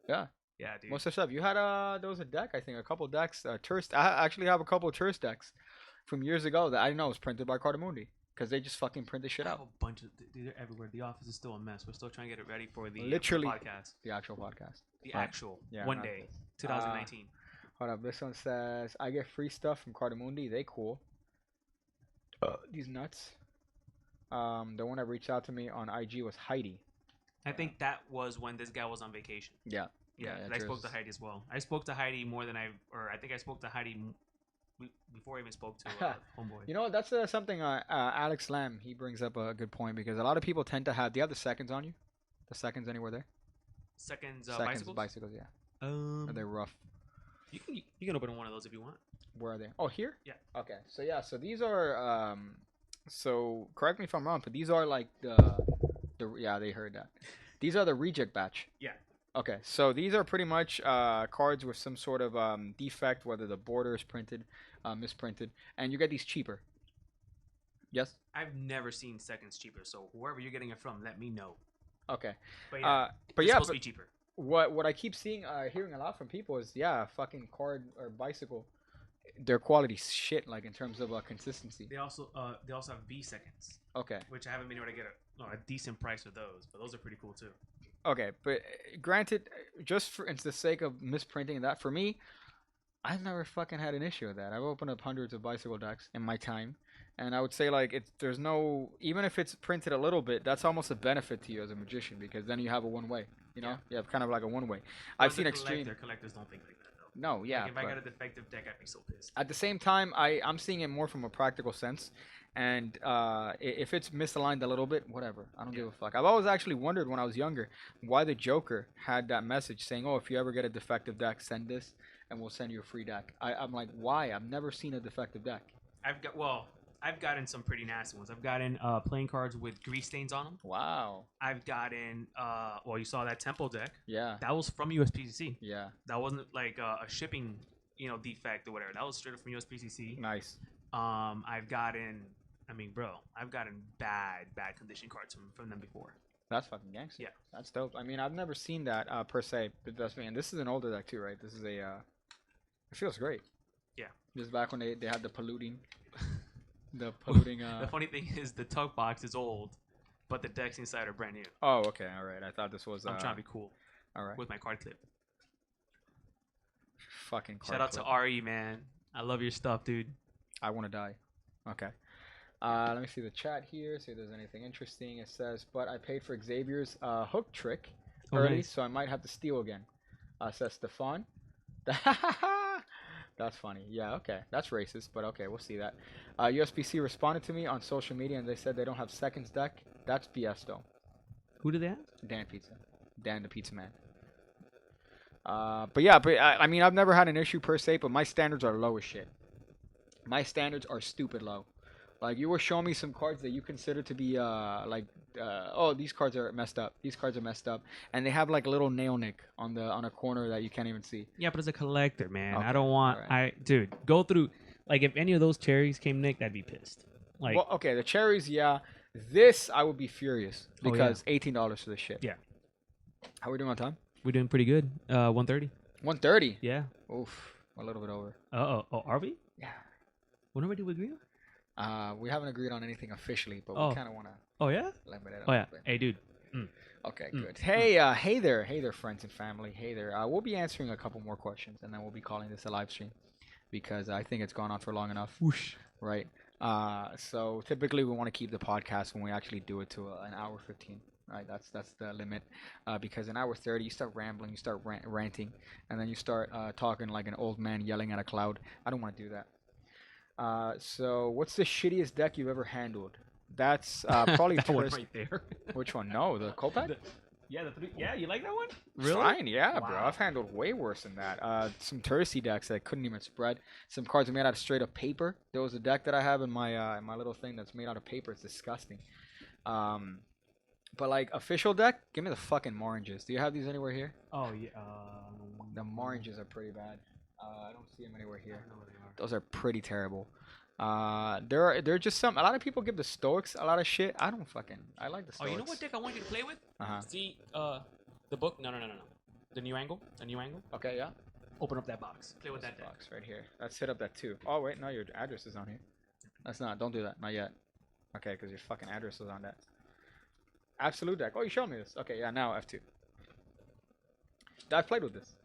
yeah. Yeah, dude. Most of the stuff. You had there was a deck, I think, a couple decks. Tourist. I actually have a couple of tourist decks from years ago that I know was printed by Cartamundi because they just fucking print this shit I have out. a bunch of dude, they're everywhere. The office is still a mess. We're still trying to get it ready for the Literally. podcast. The actual podcast. The Right. actual Yeah, one not day, this. 2019. Hold up. This one says I get free stuff from Cartamundi. They cool. These nuts. The one that reached out to me on IG was Heidi. I think that was when this guy was on vacation. Yeah. Yeah, Yeah, and I spoke Jers. to Heidi as well. I spoke to Heidi more than I think I spoke to Heidi before I even spoke to Homeboy. You know what? That's something Alex Lamb, he brings up a good point because a lot of people tend to have. Do you have the seconds on you? The seconds anywhere there? Seconds, Seconds bicycles. yeah. Are they rough? You can open one of those if you want. Where are they? Oh, here? Yeah. Okay. So yeah, so these are so correct me if I'm wrong, but these are like yeah, they heard that. These are the reject batch. Yeah. Okay. So these are pretty much cards with some sort of defect, whether the border is printed, misprinted, and you get these cheaper. Yes? I've never seen seconds cheaper, so whoever you're getting it from, let me know. Okay. But yeah, But it's yeah, supposed to but be cheaper. what I keep seeing hearing a lot from people is fucking card or bicycle, their quality shit, like in terms of consistency. They also have B seconds, Okay. which I haven't been able to get a decent price for those, but those are pretty cool too. Okay, but granted, just for the sake of misprinting that, for me, I've never fucking had an issue with that. I've opened up hundreds of bicycle decks in my time, and I would say like there's no, even if it's printed a little bit, that's almost a benefit to you as a magician because then you have a one way. You know, Yeah. you have kind of like a one way. But I've as seen a extreme. collectors don't think like that though. No, yeah. Like if I but- got a defective deck, I'd be so pissed. At the same time, I'm seeing it more from a practical sense, and if it's misaligned a little bit, whatever. I don't give a fuck. I've always actually wondered when I was younger why the Joker had that message saying, "Oh, if you ever get a defective deck, send this, and we'll send you a free deck." I'm like, why? I've never seen a defective deck. I've gotten some pretty nasty ones. I've gotten playing cards with grease stains on them. Wow. I've gotten you saw that Temple deck. Yeah. That was from USPCC. Yeah. That wasn't like a shipping, defect or whatever. That was straight up from USPCC. Nice. I've gotten bad condition cards from them before. That's fucking gangster. Yeah. That's dope. I mean, I've never seen that per se, but that's me. And this is an older deck too, right? This is a. It feels great. Yeah. This is back when they had the polluting. The polluting. The funny thing is the tug box is old, but the decks inside are brand new. Oh, okay. All right. I thought this was. I'm trying to be cool All right. with my card clip. Fucking. Shout out to RE, man. I love your stuff, dude. I want to die. Okay. Let me see the chat here. See if there's anything interesting. It says, but I paid for Xavier's hook trick early, nice. so I might have to steal again. Says Stefan. That's funny. Yeah, okay. That's racist, but okay, we'll see that. USPC responded to me on social media, and they said they don't have seconds deck. That's BS, though. Who did they have? Dan Pizza. Dan the Pizza Man. But yeah, I mean, I've never had an issue per se, but my standards are low as shit. My standards are stupid low. Like, you were showing me some cards that you consider to be, oh, these cards are messed up. These cards are messed up. And they have, like, a little nail nick on a corner that you can't even see. Yeah, but as a collector, man, Okay, I don't want. alright. Dude, go through. Like, if any of those cherries came nicked, I'd be pissed. Like, Well, okay, the cherries, yeah. This, I would be furious. Oh, yeah. Because $18 for this shit. Yeah. How are we doing on time? we're doing pretty good. 1:30. 1:30. Yeah. Oof. A little bit over. Oh, are we? Yeah. What number did we agree on? We haven't agreed on anything officially, but Oh. we kind of want to Oh yeah. limit it. Oh a yeah. little bit. Hey, dude. Okay, Mm. good. Hey, hey there, friends and family. Hey there. We'll be answering a couple more questions, and then we'll be calling this a live stream because I think it's gone on for long enough, Whoosh. right? So typically we want to keep the podcast when we actually do it to an hour 15. Right, that's the limit, because an hour 30 you start rambling, you start ranting, and then you start talking like an old man yelling at a cloud. I don't want to do that. So what's the shittiest deck you've ever handled? That's probably That one Tursk. right there. Which one? No, the Copac? Yeah, the three. Yeah, you like that one? Fine, yeah, bro. Wow. I've handled way worse than that. Some Tursey decks that couldn't even spread. Some cards made out of straight up paper. There was a deck that I have in my little thing that's made out of paper. It's disgusting. Um, but like official deck, give me the fucking Moranges. Do you have these anywhere here? Oh yeah. The Moranges are pretty bad. I don't see them anywhere I here. don't know where they are. Those are pretty terrible. They're just some. A lot of people give the Stoics a lot of shit. I don't fucking. I like the Oh, Stoics. you know what deck I want you to play with? Uh-huh. See, the book. No. The new angle. The new angle. Okay, yeah. Open up that box. Play with This that deck. box right here. Let's hit up that too. Oh wait, no, your address is on here. That's not. Don't do that. Not yet. Okay, because your fucking address is on that. Absolute deck. Oh, you showed me this. Okay, yeah. Now F2. I've played with this.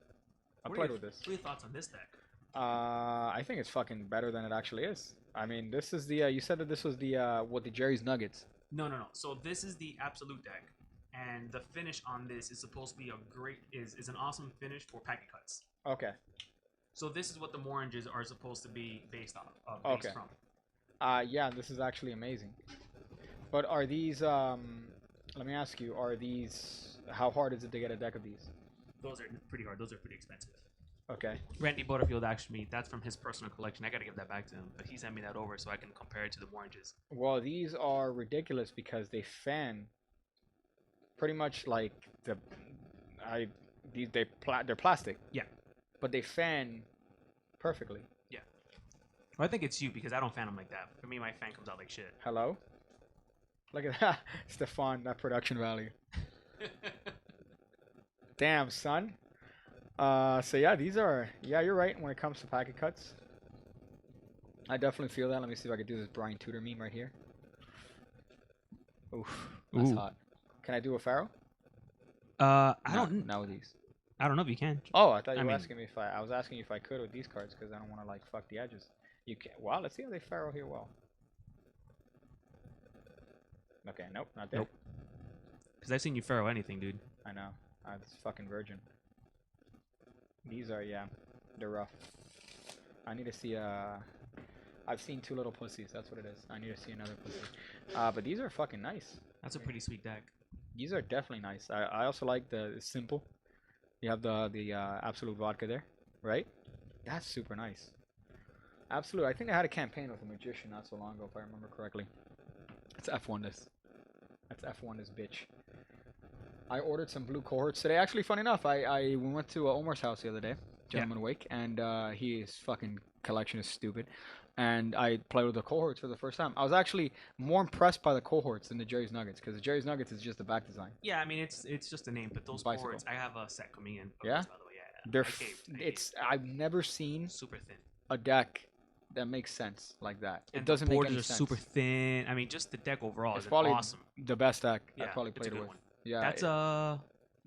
I played with this. What are your thoughts on this deck? I think it's fucking better than it actually is. I mean, this is the. You said that this was the what the Jerry's Nuggets. No. So this is the absolute deck, and the finish on this is supposed to be is an awesome finish for packet cuts. Okay. So this is what the Moranges are supposed to be based off. Okay. From. Yeah, this is actually amazing. But are these? Let me ask you. Are these? How hard is it to get a deck of these? Those are pretty hard. Those are pretty expensive. Okay. Randy Butterfield actually, that's from his personal collection. I gotta give that back to him, but he sent me that over so I can compare it to the Oranges. Well, these are ridiculous because they fan pretty much like they're plastic. Yeah. But they fan perfectly. Yeah. Well, I think it's you because I don't fan them like that. For me, my fan comes out like shit. Hello. Look at that, Stefan. That production value. Damn, son. So yeah, these are. Yeah, you're right when it comes to packet cuts. I definitely feel that. Let me see if I can do this Brian Tudor meme right here. Oof, that's Ooh. hot. Can I do a Pharaoh? I No, don't. not with these. I don't know if you can. Oh, I thought you I were mean- asking me if I was asking you if I could with these cards because I don't want to like fuck the edges. You can. Wow, let's see how they Pharaoh here. Well. Okay, nope, not there. Nope. Because I've seen you Pharaoh anything, dude. I know. I'm this fucking virgin. These are, yeah, they're rough. I need to see, I've seen two little pussies, that's what it is. I need to see another pussy. But these are fucking nice. That's a pretty sweet deck. These are definitely nice. I also like the simple. You have the Absolute Vodka there, right? That's super nice. Absolute. I think they had a campaign with a magician not so long ago, if I remember correctly. It's F1 this. That's F1 this bitch. I ordered some blue cohorts today. Actually, funny enough, we went to Omar's house the other day, Gentleman Wake, and his fucking collection is stupid. And I played with the cohorts for the first time. I was actually more impressed by the cohorts than the Jerry's Nuggets, because the Jerry's Nuggets is just the back design. Yeah, I mean it's just a name, but those Bicycle. boards, I have a set coming in. Yeah? By the way, yeah. They're I caved. it's I've never seen super thin. a deck that makes sense like that. And It doesn't the make borders any are sense. super thin. I mean, just the deck overall It's is probably awesome. the best deck Yeah, I've probably it's a played good with. one. Yeah, That's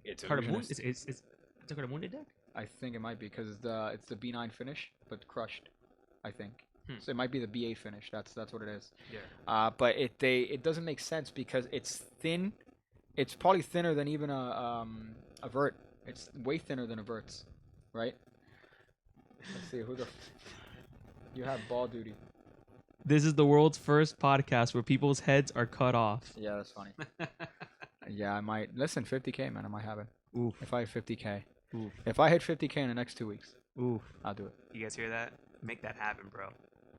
it's Cartamundi. illusionist. It's a Cartamundi deck. I think it might be because it's the B9 finish, but crushed. I think. Hmm. So it might be the BA finish. That's what it is. Yeah. But it doesn't make sense because it's thin. It's probably thinner than even a vert. It's way thinner than a vert's, right? Let's see who the. You have ball duty. This is the world's first podcast where people's heads are cut off. Yeah, that's funny. Yeah, I might listen. 50K, man. I might have it. Oof. If I hit 50K. Oof. If I hit 50K in the next 2 weeks, Oof. I'll do it. You guys hear that? Make that happen, bro.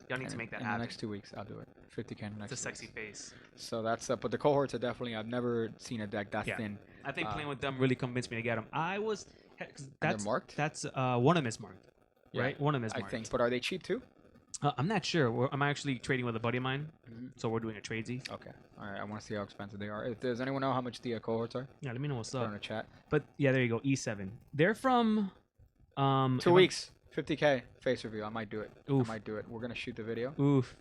Y'all need And to make that in happen. the next 2 weeks, I'll do it. 50K in the next. It's a 2 sexy weeks. face. So that's but the cohorts are definitely. I've never seen a deck that Yeah. thin. I think Uh, playing with them really convinced me to get them. I was. 'Cause And they're That's marked. that's one of them is marked, Yeah, right? One of them is I marked. think. But are they cheap too? I'm not sure. I'm actually trading with a buddy of mine, Mhm. so we're doing a tradesy. Okay. All right. I want to see how expensive they are. If does anyone know how much the cohorts are? Yeah, let me know what's Put it in up. the chat. But yeah, there you go. E7. They're from. 2 weeks. 50K face review. I might do it. Oof. I might do it. We're gonna shoot the video. Oof.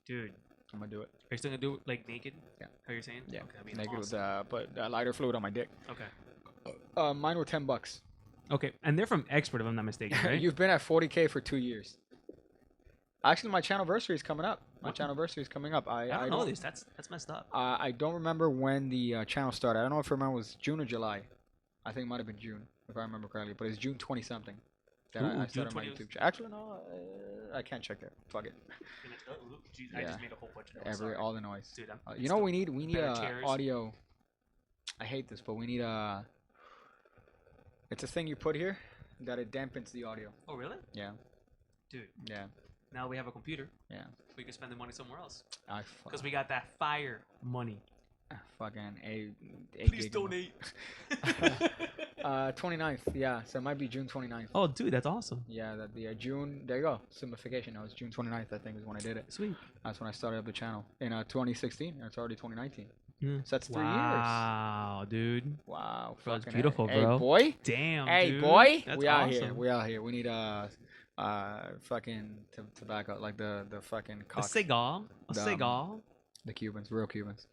Dude, I'm gonna do it. are you still gonna do it like naked? Yeah. How you're saying? Yeah. Okay, that'd be Naked with awesome. but lighter fluid on my dick. Okay. Mine were $10. Okay, and they're from Expert, if I'm not mistaken, right? You've been at 40K for 2 years. Actually, my channelversary is coming up. My channel anniversary is coming up. I don't know this. That's messed up. I don't remember when the channel started. I don't know if it was June or July. I think it might have been June, if I remember correctly. But it's June 20 something that I started my YouTube channel. Actually, no, I can't check it. Fuck it. Geez, I just made a whole bunch of noise. All the noise. Dude, you know what we need? We need audio. I hate this, but we need a. It's a thing you put here that it dampens the audio. Oh really? Yeah. Dude. Yeah. Now we have a computer. Yeah. We can spend the money somewhere else. Because we got that fire money. Fucking a Please donate. 29th, yeah. So it might be June 29th. Oh, dude, that's awesome. Yeah, June. There you go. Simplification. No, it's June 29th. I think is when I did it. Sweet. That's when I started up the channel in 2016. It's already 2019. So that's 3 years. Wow, dude. Wow. Bro, it's beautiful, hey, bro. Hey, boy. Damn. Hey, dude. boy. That's we out awesome. here. We out here. We need fucking tobacco, like the fucking cock. A cigar. The Cubans, real Cubans.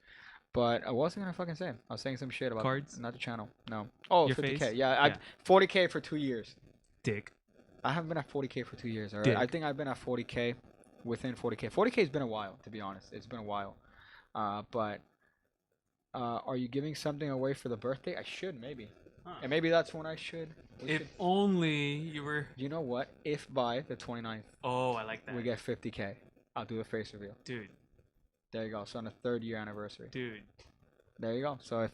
But I wasn't gonna fucking say. I was saying some shit about cards. Not the channel. No. Oh, your 50K. face? Yeah, 40K for 2 years. Dick. I haven't been at 40K for 2 years. All right. Dick. I think I've been at 40K, within 40K. 40K has been a while, to be honest. It's been a while. But are you giving something away for the birthday? I should maybe. And maybe that's when I should. Only you were. You know what? If by the 29th. Oh, I like that. We get 50K. I'll do the face reveal. Dude. There you go. So on the 3rd year anniversary. Dude. There you go. So if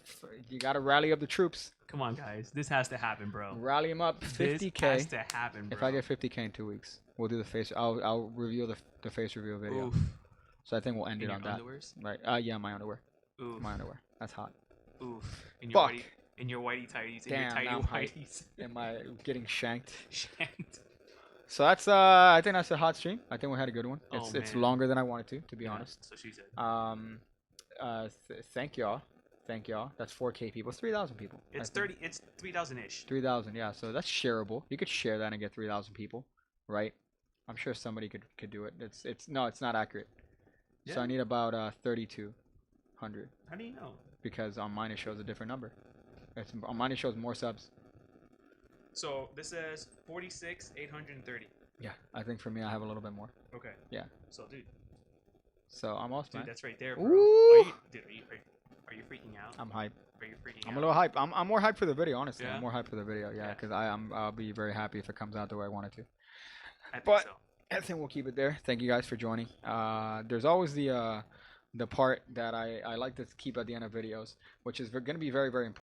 you gotta rally up the troops. Come on, guys. This has to happen, bro. Rally them up. 50K. This has to happen, bro. If I get 50K in 2 weeks, we'll do the face. I'll reveal the face reveal video. Oof. So I think we'll end it on that. Underwears? Right. Yeah, my underwear. Oof. My underwear. That's hot. Oof. Fuck. In your whitey tighties. In Damn, your tighty now I'm whiteys. Am I getting shanked? Shanked. So that's I think that's a hot stream. I think we had a good one. It's man. longer than I wanted to be honest. So she said. Thank y'all. That's 4K people. It's 3,000 people. It's 30. It's 3,000-ish. 3,000. Yeah. So that's shareable. You could share that and get 3,000 people, right? I'm sure somebody could do it. It's not accurate. Yeah. So I need about 3,200. How do you know? Because on mine it shows a different number. On mine it shows more subs. So this says 46,830. Yeah, I think for me I have a little bit more. Okay. Yeah. So dude. So I'm awesome, dude, man. that's right there, bro. Ooh. Are you freaking out? I'm hype. Are you freaking out? I'm a little hype. I'm more hyped for the video, honestly. Yeah? I'm more hyped for the video, yeah, because I'll be very happy if it comes out the way I want it to. I think so. I think we'll keep it there. Thank you guys for joining. There's always the part that I like to keep at the end of videos, which is going to be very, very important.